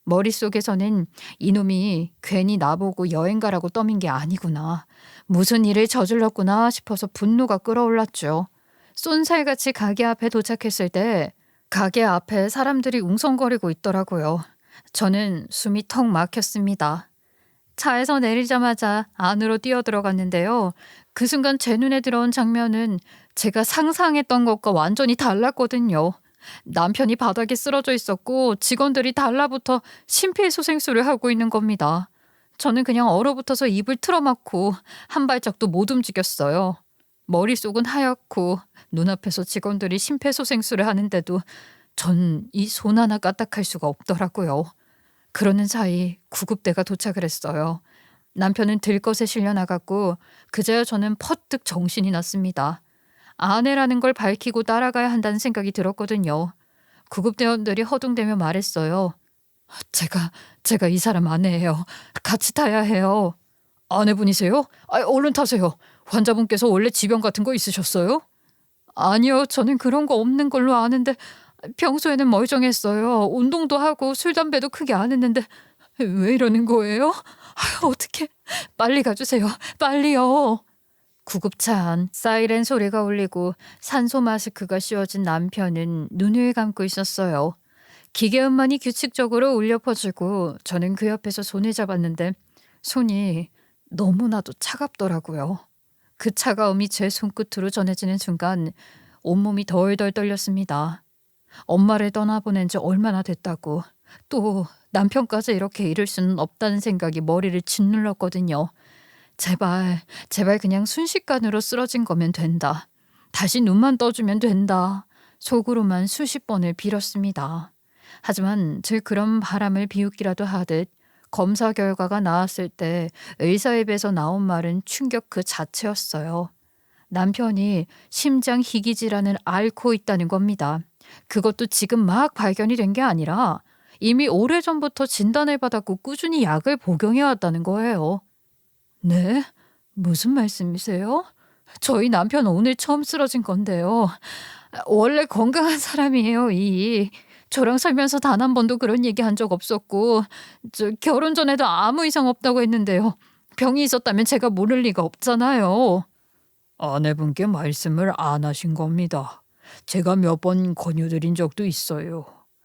머릿속에서는 이놈이 괜히 나보고 여행 가라고 떠민 게 아니구나. 무슨 일을 저질렀구나 싶어서 분노가 끓어올랐죠. 쏜살같이 가게 앞에 도착했을 때 가게 앞에 사람들이 웅성거리고 있더라고요. 저는 숨이 턱 막혔습니다. 차에서 내리자마자 안으로 뛰어들어갔는데요. 그 순간 제 눈에 들어온 장면은 제가 상상했던 것과 완전히 달랐거든요. 남편이 바닥에 쓰러져 있었고 직원들이 달라붙어 심폐소생술을 하고 있는 겁니다. 저는 그냥 얼어붙어서 입을 틀어막고 한 발짝도 못 움직였어요. 머릿속은 하얗고 눈앞에서 직원들이 심폐소생술을 하는데도 전 이 손 하나 까딱할 수가 없더라고요. 그러는 사이 구급대가 도착을 했어요. 남편은 들것에 실려 나갔고 그제야 저는 퍼뜩 정신이 났습니다. 아내라는 걸 밝히고 따라가야 한다는 생각이 들었거든요. 구급대원들이 허둥대며 말했어요. 제가 이 사람 아내예요. 같이 타야 해요. 아내분이세요? 얼른 타세요. 환자분께서 원래 지병 같은 거 있으셨어요? 아니요. 저는 그런 거 없는 걸로 아는데 평소에는 멀쩡했어요. 운동도 하고 술, 담배도 크게 안 했는데 왜 이러는 거예요? 어떡해. 빨리 가주세요. 빨리요. 구급차 안 사이렌 소리가 울리고 산소 마스크가 씌워진 남편은 눈을 감고 있었어요. 기계음만이 규칙적으로 울려 퍼지고 저는 그 옆에서 손을 잡았는데 손이 너무나도 차갑더라고요. 그 차가움이 제 손끝으로 전해지는 순간 온몸이 덜덜 떨렸습니다. 엄마를 떠나보낸 지 얼마나 됐다고 또 남편까지 이렇게 잃을 수는 없다는 생각이 머리를 짓눌렀거든요. 제발 그냥 순식간으로 쓰러진 거면 된다. 다시 눈만 떠주면 된다. 속으로만 수십 번을 빌었습니다. 하지만 제 그런 바람을 비웃기라도 하듯 검사 결과가 나왔을 때 의사 입에서 나온 말은 충격 그 자체였어요. 남편이 심장 희귀 질환을 앓고 있다는 겁니다. 그것도 지금 막 발견이 된 게 아니라 이미 오래전부터 진단을 받았고 꾸준히 약을 복용해 왔다는 거예요. 네? 무슨 말씀이세요? 저희 남편 오늘 처음 쓰러진 건데요. 원래 건강한 사람이에요, 이. 저랑 살면서 단 한 번도 그런 얘기 한 적 없었고, 결혼 전에도 아무 이상 없다고 했는데요. 병이 있었다면 제가 모를 리가 없잖아요. 아내분께 말씀을 안 하신 겁니다. 제가 몇 번 권유드린 적도 있어요.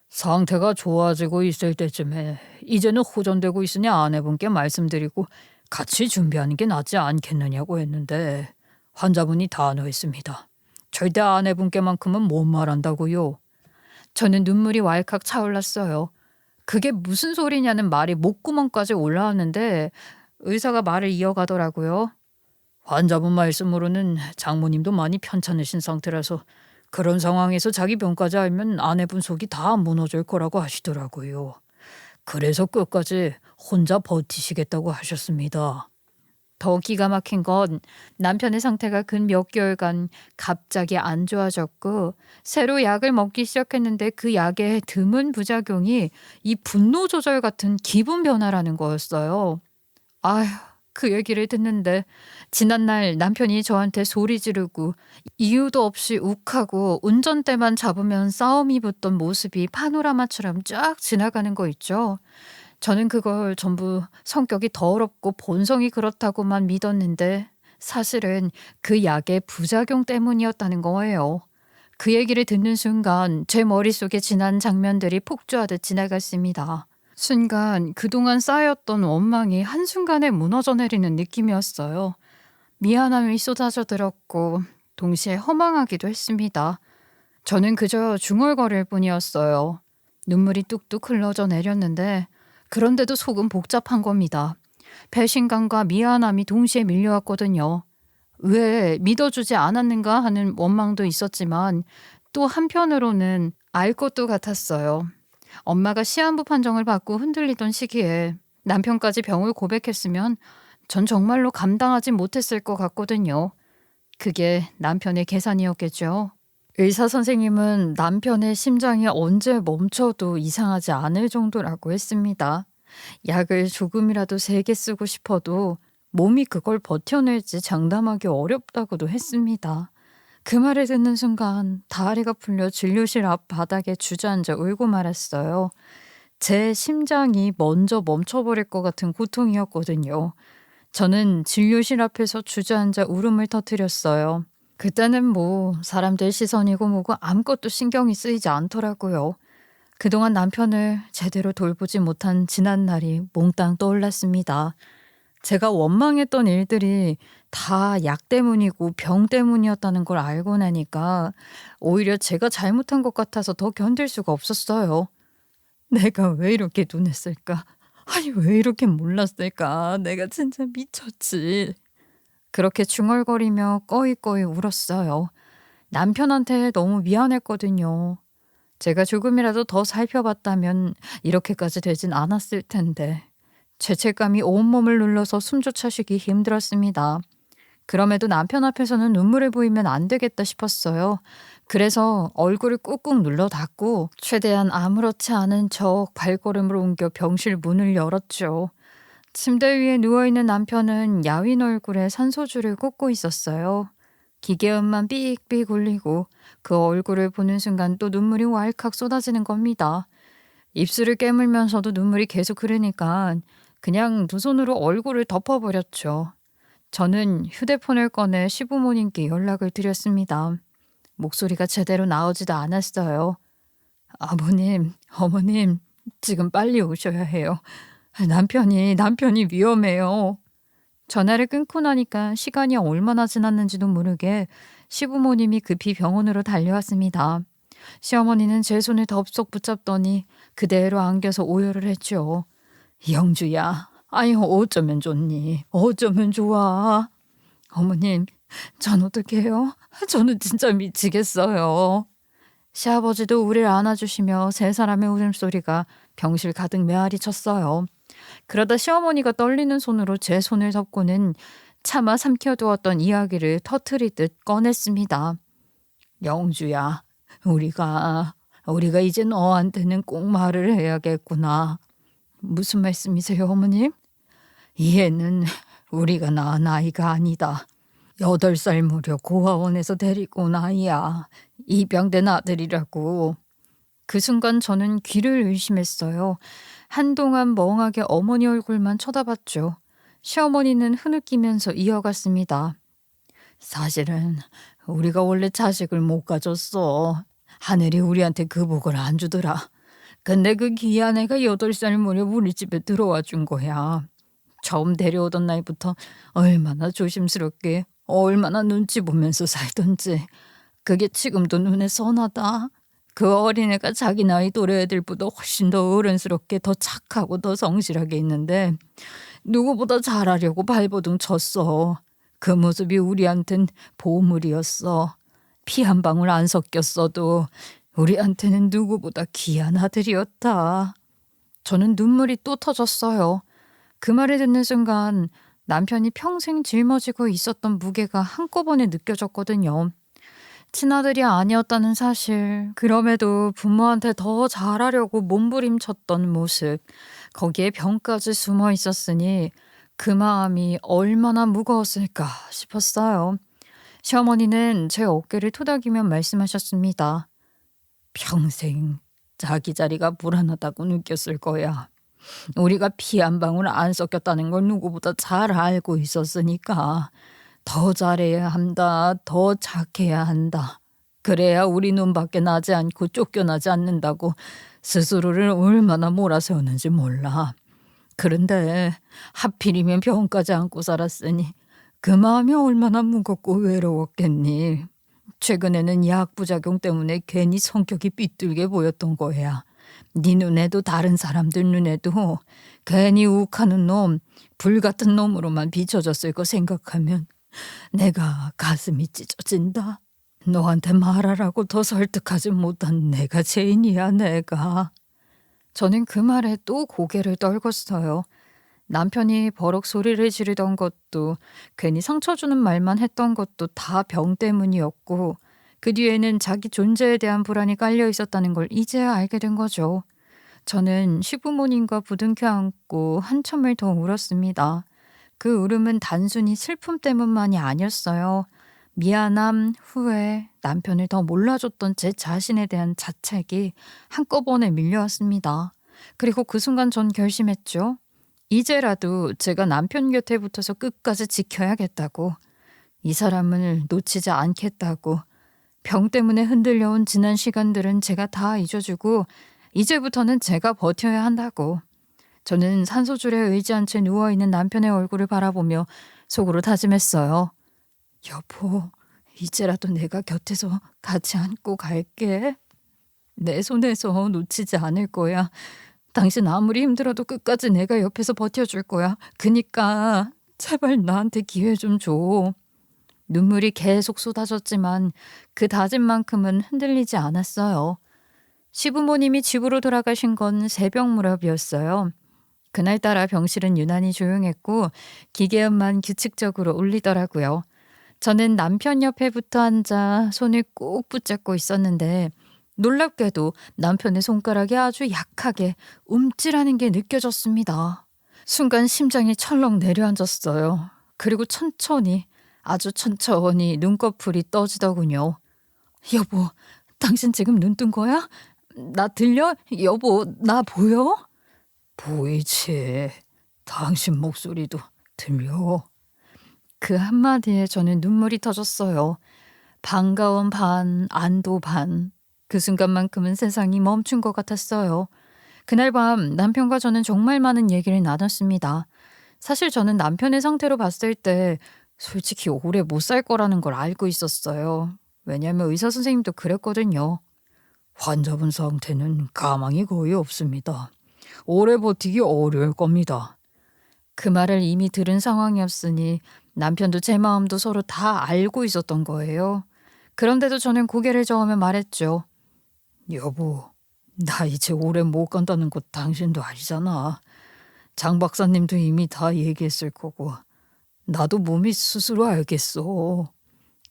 상태가 좋아지고 있을 때쯤에 이제는 호전되고 있으니 아내분께 말씀드리고 같이 준비하는 게 낫지 않겠느냐고 했는데 환자분이 단호했습니다. 절대 아내분께만큼은 못 말한다고요. 저는 눈물이 왈칵 차올랐어요. 그게 무슨 소리냐는 말이 목구멍까지 올라왔는데 의사가 말을 이어가더라고요. 환자분 말씀으로는 장모님도 많이 편찮으신 상태라서 그런 상황에서 자기 병까지 알면 아내분 속이 다 무너질 거라고 하시더라고요. 그래서 끝까지 혼자 버티시겠다고 하셨습니다. 더 기가 막힌 건 남편의 상태가 근 몇 개월간 갑자기 안 좋아졌고 새로 약을 먹기 시작했는데 그 약의 드문 부작용이 이 분노 조절 같은 기분 변화라는 거였어요. 아휴, 그 얘기를 듣는데 지난날 남편이 저한테 소리 지르고 이유도 없이 욱하고 운전대만 잡으면 싸움이 붙던 모습이 파노라마처럼 쫙 지나가는 거 있죠. 저는 그걸 전부 성격이 더럽고 본성이 그렇다고만 믿었는데 사실은 그 약의 부작용 때문이었다는 거예요. 그 얘기를 듣는 순간 제 머릿속에 지난 장면들이 폭주하듯 지나갔습니다. 순간 그동안 쌓였던 원망이 한순간에 무너져 내리는 느낌이었어요. 미안함이 쏟아져 들었고 동시에 허망하기도 했습니다. 저는 그저 중얼거릴 뿐이었어요. 눈물이 뚝뚝 흘러져 내렸는데 그런데도 속은 복잡한 겁니다. 배신감과 미안함이 동시에 밀려왔거든요. 왜 믿어주지 않았는가 하는 원망도 있었지만 또 한편으로는 알 것도 같았어요. 엄마가 시한부 판정을 받고 흔들리던 시기에 남편까지 병을 고백했으면 전 정말로 감당하지 못했을 것 같거든요. 그게 남편의 계산이었겠죠. 의사 선생님은 남편의 심장이 언제 멈춰도 이상하지 않을 정도라고 했습니다. 약을 조금이라도 세게 쓰고 싶어도 몸이 그걸 버텨낼지 장담하기 어렵다고도 했습니다. 그 말을 듣는 순간 다리가 풀려 진료실 앞 바닥에 주저앉아 울고 말았어요. 제 심장이 먼저 멈춰버릴 것 같은 고통이었거든요. 저는 진료실 앞에서 주저앉아 울음을 터뜨렸어요. 그때는 뭐 사람들 시선이고 뭐고 아무것도 신경이 쓰이지 않더라고요. 그동안 남편을 제대로 돌보지 못한 지난 날이 몽땅 떠올랐습니다. 제가 원망했던 일들이 다 약 때문이고 병 때문이었다는 걸 알고 나니까 오히려 제가 잘못한 것 같아서 더 견딜 수가 없었어요. 내가 왜 이렇게 둔했을까? 아니 왜 이렇게 몰랐을까? 내가 진짜 미쳤지. 그렇게 중얼거리며 꺼이꺼이 울었어요. 남편한테 너무 미안했거든요. 제가 조금이라도 더 살펴봤다면 이렇게까지 되진 않았을 텐데. 죄책감이 온몸을 눌러서 숨조차 쉬기 힘들었습니다. 그럼에도 남편 앞에서는 눈물을 보이면 안 되겠다 싶었어요. 그래서 얼굴을 꾹꾹 눌러 닫고 최대한 아무렇지 않은 척 발걸음을 옮겨 병실 문을 열었죠. 침대 위에 누워있는 남편은 야윈 얼굴에 산소줄을 꽂고 있었어요. 기계음만 삑삑 울리고 그 얼굴을 보는 순간 또 눈물이 왈칵 쏟아지는 겁니다. 입술을 깨물면서도 눈물이 계속 흐르니까 그냥 두 손으로 얼굴을 덮어버렸죠. 저는 휴대폰을 꺼내 시부모님께 연락을 드렸습니다. 목소리가 제대로 나오지도 않았어요. 아버님, 어머님, 지금 빨리 오셔야 해요. 남편이 위험해요. 전화를 끊고 나니까 시간이 얼마나 지났는지도 모르게 시부모님이 급히 병원으로 달려왔습니다. 시어머니는 제 손을 덥석 붙잡더니 그대로 안겨서 오열을 했죠. 영주야, 아유 어쩌면 좋니? 어쩌면 좋아. 어머님, 전 어떡해요? 저는 진짜 미치겠어요. 시아버지도 우리를 안아주시며 세 사람의 웃음소리가 병실 가득 메아리 쳤어요. 그러다 시어머니가 떨리는 손으로 제 손을 잡고는 차마 삼켜두었던 이야기를 터트리듯 꺼냈습니다. 영주야, 우리가 이제 너한테는 꼭 말을 해야겠구나. 무슨 말씀이세요, 어머님? 얘는 우리가 낳은 아이가 아니다. 8살 무려 고아원에서 데리고 온 아이야. 입양된 아들이라고. 그 순간 저는 귀를 의심했어요. 한동안 멍하게 어머니 얼굴만 쳐다봤죠. 시어머니는 흐느끼면서 이어갔습니다. 사실은 우리가 원래 자식을 못 가졌어. 하늘이 우리한테 그 복을 안 주더라. 근데 그 귀한 애가 8살 무렵 우리 집에 들어와 준 거야. 처음 데려오던 날부터 얼마나 조심스럽게 얼마나 눈치 보면서 살던지. 그게 지금도 눈에 선하다. 그 어린애가 자기 나이 또래 애들보다 훨씬 더 어른스럽게 더 착하고 더 성실하게 있는데 누구보다 잘하려고 발버둥 쳤어. 그 모습이 우리한텐 보물이었어. 피 한 방울 안 섞였어도 우리한테는 누구보다 귀한 아들이었다. 저는 눈물이 또 터졌어요. 그 말을 듣는 순간 남편이 평생 짊어지고 있었던 무게가 한꺼번에 느껴졌거든요. 친아들이 아니었다는 사실, 그럼에도 부모한테 더 잘하려고 몸부림쳤던 모습, 거기에 병까지 숨어 있었으니 그 마음이 얼마나 무거웠을까 싶었어요. 시어머니는 제 어깨를 토닥이며 말씀하셨습니다. 평생 자기 자리가 불안하다고 느꼈을 거야. 우리가 피 한 방울 안 섞였다는 걸 누구보다 잘 알고 있었으니까 더 잘해야 한다, 더 착해야 한다. 그래야 우리 눈밖에 나지 않고 쫓겨나지 않는다고 스스로를 얼마나 몰아세우는지 몰라. 그런데 하필이면 병까지 안고 살았으니 그 마음이 얼마나 무겁고 외로웠겠니. 최근에는 약 부작용 때문에 괜히 성격이 삐뚤게 보였던 거야. 네 눈에도 다른 사람들 눈에도 괜히 욱하는 놈, 불같은 놈으로만 비춰졌을 거 생각하면 내가 가슴이 찢어진다. 너한테 말하라고 더 설득하지 못한 내가 죄인이야, 내가. 저는 그 말에 또 고개를 떨궜어요. 남편이 버럭 소리를 지르던 것도 괜히 상처 주는 말만 했던 것도 다 병 때문이었고 그 뒤에는 자기 존재에 대한 불안이 깔려 있었다는 걸 이제야 알게 된 거죠. 저는 시부모님과 부둥켜 안고 한참을 더 울었습니다. 그 울음은 단순히 슬픔 때문만이 아니었어요. 미안함, 후회, 남편을 더 몰라줬던 제 자신에 대한 자책이 한꺼번에 밀려왔습니다. 그리고 그 순간 전 결심했죠. 이제라도 제가 남편 곁에 붙어서 끝까지 지켜야겠다고. 이 사람을 놓치지 않겠다고. 병 때문에 흔들려온 지난 시간들은 제가 다 잊어주고 이제부터는 제가 버텨야 한다고. 저는 산소줄에 의지한 채 누워있는 남편의 얼굴을 바라보며 속으로 다짐했어요. 여보, 이제라도 내가 곁에서 같이 안고 갈게. 내 손에서 놓치지 않을 거야. 당신 아무리 힘들어도 끝까지 내가 옆에서 버텨줄 거야. 그니까 제발 나한테 기회 좀 줘. 눈물이 계속 쏟아졌지만 그 다짐만큼은 흔들리지 않았어요. 시부모님이 집으로 돌아가신 건 새벽 무렵이었어요. 그날따라 병실은 유난히 조용했고 기계음만 규칙적으로 울리더라고요. 저는 남편 옆에 붙어 앉아 손을 꼭 붙잡고 있었는데 놀랍게도 남편의 손가락이 아주 약하게 움찔하는 게 느껴졌습니다. 순간 심장이 철렁 내려앉았어요. 그리고 천천히, 아주 천천히 눈꺼풀이 떠지더군요. 여보, 당신 지금 눈 뜬 거야? 나 들려? 여보, 나 보여? 보이지. 당신 목소리도 들려. 그 한마디에 저는 눈물이 터졌어요. 반가운 반, 안도 반. 그 순간만큼은 세상이 멈춘 것 같았어요. 그날 밤 남편과 저는 정말 많은 얘기를 나눴습니다. 사실 저는 남편의 상태로 봤을 때 솔직히 오래 못 살 거라는 걸 알고 있었어요. 왜냐하면 의사 선생님도 그랬거든요. 환자분 상태는 가망이 거의 없습니다. 오래 버티기 어려울 겁니다. 그 말을 이미 들은 상황이었으니 남편도 제 마음도 서로 다 알고 있었던 거예요. 그런데도 저는 고개를 저으며 말했죠. 여보, 나 이제 오래 못 간다는 거 당신도 아시잖아. 장 박사님도 이미 다 얘기했을 거고 나도 몸이 스스로 알겠어.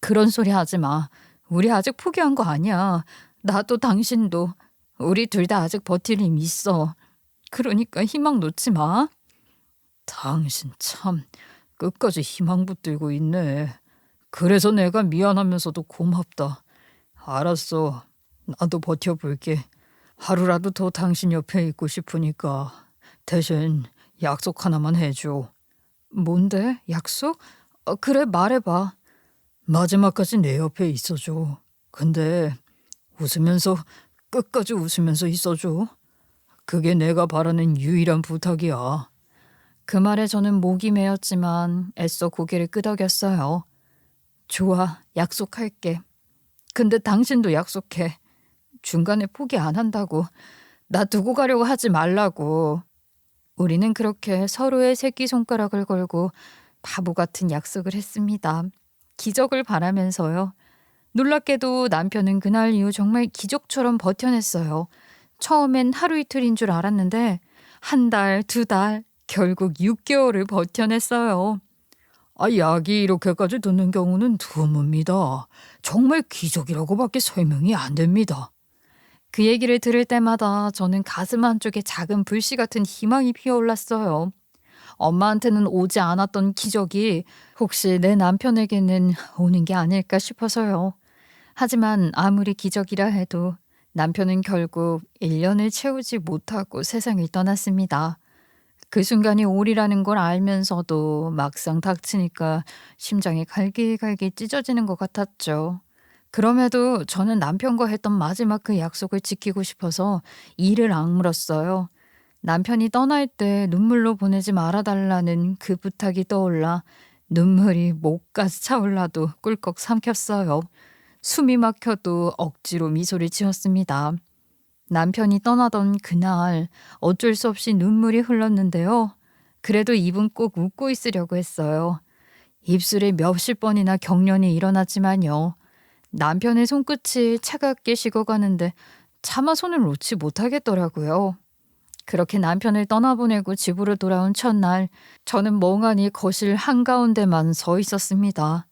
그런 소리 하지 마. 우리 아직 포기한 거 아니야. 나도 당신도. 우리 둘 다 아직 버틸 힘 있어. 그러니까 희망 놓지 마. 당신 참 끝까지 희망 붙들고 있네. 그래서 내가 미안하면서도 고맙다. 알았어. 나도 버텨볼게. 하루라도 더 당신 옆에 있고 싶으니까 대신 약속 하나만 해줘. 뭔데? 약속? 그래, 말해봐. 마지막까지 내 옆에 있어줘. 근데 웃으면서, 끝까지 웃으면서 있어줘. 그게 내가 바라는 유일한 부탁이야. 그 말에 저는 목이 메었지만 애써 고개를 끄덕였어요. 좋아, 약속할게. 근데 당신도 약속해. 중간에 포기 안 한다고. 나 두고 가려고 하지 말라고. 우리는 그렇게 서로의 새끼손가락을 걸고 바보 같은 약속을 했습니다. 기적을 바라면서요. 놀랍게도 남편은 그날 이후 정말 기적처럼 버텨냈어요. 처음엔 하루 이틀인 줄 알았는데 한 달, 두 달, 결국 6개월을 버텨냈어요. 약이 이렇게까지 드는 경우는 드뭅니다. 정말 기적이라고밖에 설명이 안 됩니다. 그 얘기를 들을 때마다 저는 가슴 한쪽에 작은 불씨 같은 희망이 피어올랐어요. 엄마한테는 오지 않았던 기적이 혹시 내 남편에게는 오는 게 아닐까 싶어서요. 하지만 아무리 기적이라 해도 남편은 결국 1년을 채우지 못하고 세상을 떠났습니다. 그 순간이 올이라는 걸 알면서도 막상 닥치니까 심장이 갈기갈기 찢어지는 것 같았죠. 그럼에도 저는 남편과 했던 마지막 그 약속을 지키고 싶어서 이를 악물었어요. 남편이 떠날 때 눈물로 보내지 말아달라는 그 부탁이 떠올라 눈물이 목까지 차올라도 꿀꺽 삼켰어요. 숨이 막혀도 억지로 미소를 지었습니다. 남편이 떠나던 그날 어쩔 수 없이 눈물이 흘렀는데요. 그래도 입은 꼭 웃고 있으려고 했어요. 입술에 몇십 번이나 경련이 일어났지만요. 남편의 손끝이 차갑게 식어가는데 차마 손을 놓지 못하겠더라고요. 그렇게 남편을 떠나보내고 집으로 돌아온 첫날, 저는 멍하니 거실 한가운데만 서 있었습니다.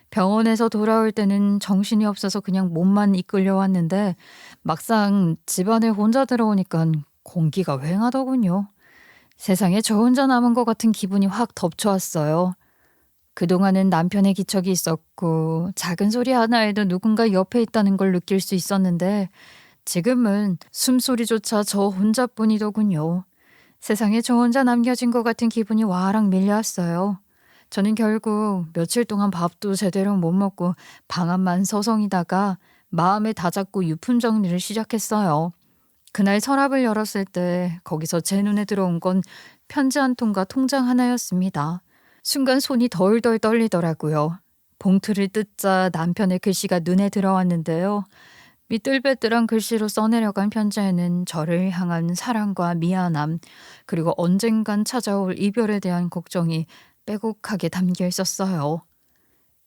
병원에서 돌아올 때는 정신이 없어서 그냥 몸만 이끌려 왔는데 막상 집안에 혼자 들어오니까 공기가 휑하더군요. 세상에 저 혼자 남은 것 같은 기분이 확 덮쳐왔어요. 그동안은 남편의 기척이 있었고 작은 소리 하나에도 누군가 옆에 있다는 걸 느낄 수 있었는데 지금은 숨소리조차 저 혼자뿐이더군요. 세상에 저 혼자 남겨진 것 같은 기분이 와락 밀려왔어요. 저는 결국 며칠 동안 밥도 제대로 못 먹고 방 안만 서성이다가 마음을 다잡고 유품 정리를 시작했어요. 그날 서랍을 열었을 때 거기서 제 눈에 들어온 건 편지 한 통과 통장 하나였습니다. 순간 손이 덜덜 떨리더라고요. 봉투를 뜯자 남편의 글씨가 눈에 들어왔는데요. 미끌배들한 글씨로 써내려간 편지에는 저를 향한 사랑과 미안함, 그리고 언젠간 찾아올 이별에 대한 걱정이 빼곡하게 담겨 있었어요.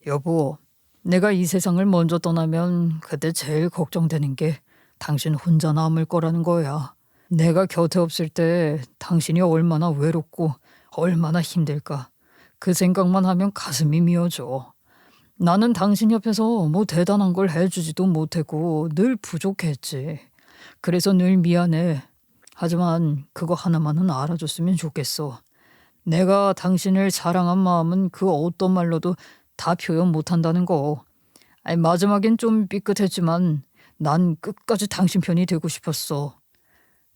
여보, 내가 이 세상을 먼저 떠나면 그때 제일 걱정되는 게 당신 혼자 남을 거라는 거야. 내가 곁에 없을 때 당신이 얼마나 외롭고 얼마나 힘들까. 그 생각만 하면 가슴이 미어져. 나는 당신 옆에서 뭐 대단한 걸 해주지도 못했고 늘 부족했지. 그래서 늘 미안해. 하지만 그거 하나만은 알아줬으면 좋겠어. 내가 당신을 사랑한 마음은 그 어떤 말로도 다 표현 못한다는 거. 마지막엔 좀 삐끗했지만 난 끝까지 당신 편이 되고 싶었어.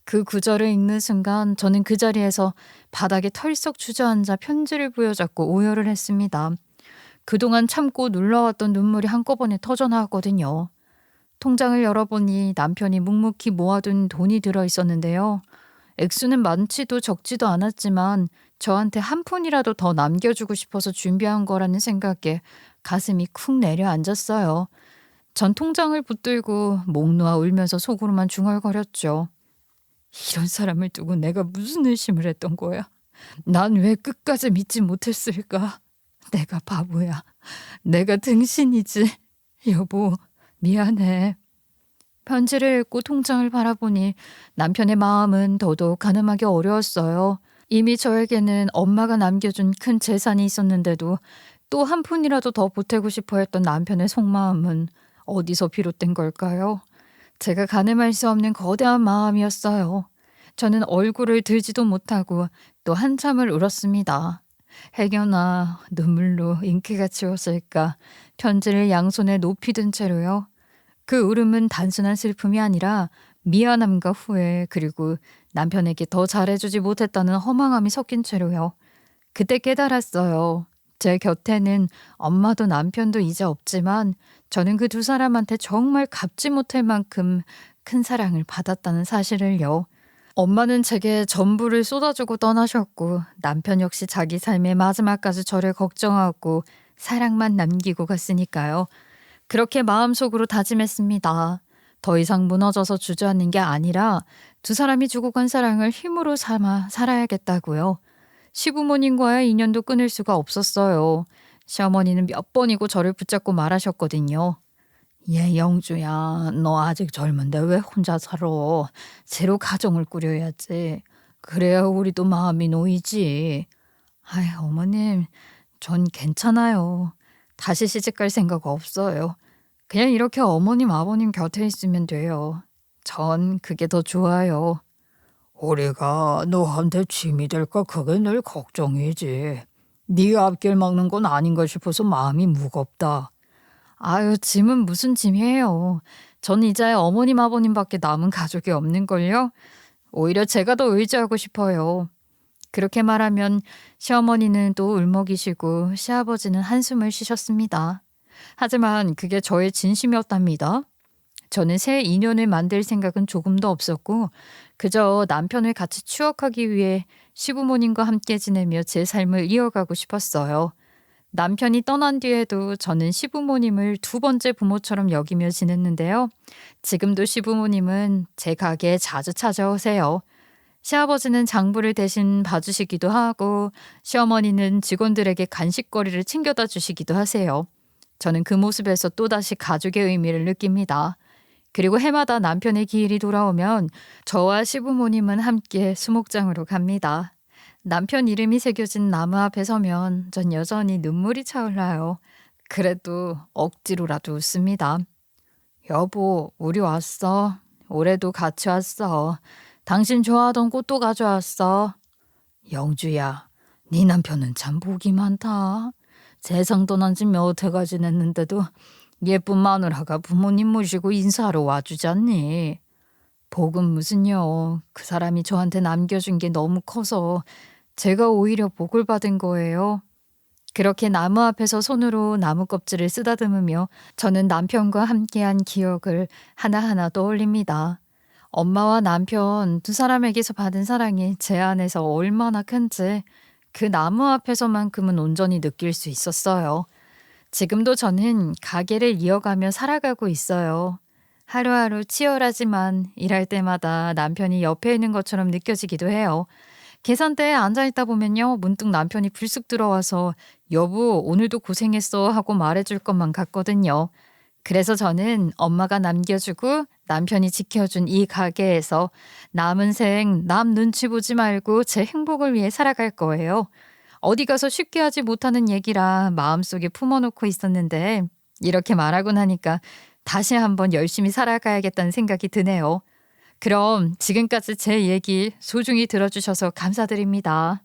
그 구절을 읽는 순간 저는 그 자리에서 바닥에 털썩 주저앉아 편지를 부여잡고 오열을 했습니다. 그동안 참고 눌러왔던 눈물이 한꺼번에 터져나왔거든요. 통장을 열어보니 남편이 묵묵히 모아둔 돈이 들어있었는데요. 액수는 많지도 적지도 않았지만 저한테 한 푼이라도 더 남겨주고 싶어서 준비한 거라는 생각에 가슴이 쿵 내려앉았어요. 전 통장을 붙들고 목 놓아 울면서 속으로만 중얼거렸죠. 이런 사람을 두고 내가 무슨 의심을 했던 거야. 난 왜 끝까지 믿지 못했을까. 내가 바보야. 내가 등신이지. 여보, 미안해. 편지를 읽고 통장을 바라보니 남편의 마음은 더더욱 가늠하기 어려웠어요. 이미 저에게는 엄마가 남겨준 큰 재산이 있었는데도 또 한 푼이라도 더 보태고 싶어 했던 남편의 속마음은 어디서 비롯된 걸까요? 제가 가늠할 수 없는 거대한 마음이었어요. 저는 얼굴을 들지도 못하고 또 한참을 울었습니다. 해겨나 눈물로 잉크가 지웠을까 편지를 양손에 높이 든 채로요. 그 울음은 단순한 슬픔이 아니라 미안함과 후회 그리고 남편에게 더 잘해주지 못했다는 허망함이 섞인 채로요. 그때 깨달았어요. 제 곁에는 엄마도 남편도 이제 없지만 저는 그 두 사람한테 정말 갚지 못할 만큼 큰 사랑을 받았다는 사실을요. 엄마는 제게 전부를 쏟아주고 떠나셨고 남편 역시 자기 삶의 마지막까지 저를 걱정하고 사랑만 남기고 갔으니까요. 그렇게 마음속으로 다짐했습니다. 더 이상 무너져서 주저앉는 게 아니라 두 사람이 주고 간 사랑을 힘으로 삼아 살아야겠다고요. 시부모님과의 인연도 끊을 수가 없었어요. 시어머니는 몇 번이고 저를 붙잡고 말하셨거든요. 얘 영주야, 너 아직 젊은데 왜 혼자 살아? 새로 가정을 꾸려야지. 그래야 우리도 마음이 놓이지. 아이, 어머님, 전 괜찮아요. 다시 시집갈 생각 없어요. 그냥 이렇게 어머님, 아버님 곁에 있으면 돼요. 전 그게 더 좋아요. 우리가 너한테 짐이 될까 그게 늘 걱정이지. 네가 앞길 막는 건 아닌가 싶어서 마음이 무겁다. 아유, 짐은 무슨 짐이에요. 전 이제 어머님, 아버님밖에 남은 가족이 없는걸요. 오히려 제가 더 의지하고 싶어요. 그렇게 말하면 시어머니는 또 울먹이시고 시아버지는 한숨을 쉬셨습니다. 하지만 그게 저의 진심이었답니다. 저는 새 인연을 만들 생각은 조금도 없었고 그저 남편을 같이 추억하기 위해 시부모님과 함께 지내며 제 삶을 이어가고 싶었어요. 남편이 떠난 뒤에도 저는 시부모님을 두 번째 부모처럼 여기며 지냈는데요. 지금도 시부모님은 제 가게에 자주 찾아오세요. 시아버지는 장부를 대신 봐주시기도 하고 시어머니는 직원들에게 간식거리를 챙겨다 주시기도 하세요. 저는 그 모습에서 또다시 가족의 의미를 느낍니다. 그리고 해마다 남편의 기일이 돌아오면 저와 시부모님은 함께 수목장으로 갑니다. 남편 이름이 새겨진 나무 앞에 서면 전 여전히 눈물이 차올라요. 그래도 억지로라도 웃습니다. 여보, 우리 왔어. 올해도 같이 왔어. 당신 좋아하던 꽃도 가져왔어. 영주야, 네 남편은 참 복이 많다. 세상 떠난 지 몇 해가 지냈는데도 예쁜 마누라가 부모님 모시고 인사하러 와주지 않니? 복은 무슨요. 그 사람이 저한테 남겨준 게 너무 커서 제가 오히려 복을 받은 거예요. 그렇게 나무 앞에서 손으로 나무 껍질을 쓰다듬으며 저는 남편과 함께한 기억을 하나하나 떠올립니다. 엄마와 남편 두 사람에게서 받은 사랑이 제 안에서 얼마나 큰지 그 나무 앞에서만큼은 온전히 느낄 수 있었어요. 지금도 저는 가게를 이어가며 살아가고 있어요. 하루하루 치열하지만 일할 때마다 남편이 옆에 있는 것처럼 느껴지기도 해요. 계산대에 앉아있다 보면요. 문득 남편이 불쑥 들어와서 여보 오늘도 고생했어 하고 말해줄 것만 같거든요. 그래서 저는 엄마가 남겨주고 남편이 지켜준 이 가게에서 남은 생 남 눈치 보지 말고 제 행복을 위해 살아갈 거예요. 어디 가서 쉽게 하지 못하는 얘기라 마음속에 품어놓고 있었는데 이렇게 말하고 나니까 다시 한번 열심히 살아가야겠다는 생각이 드네요. 그럼 지금까지 제 얘기 소중히 들어주셔서 감사드립니다.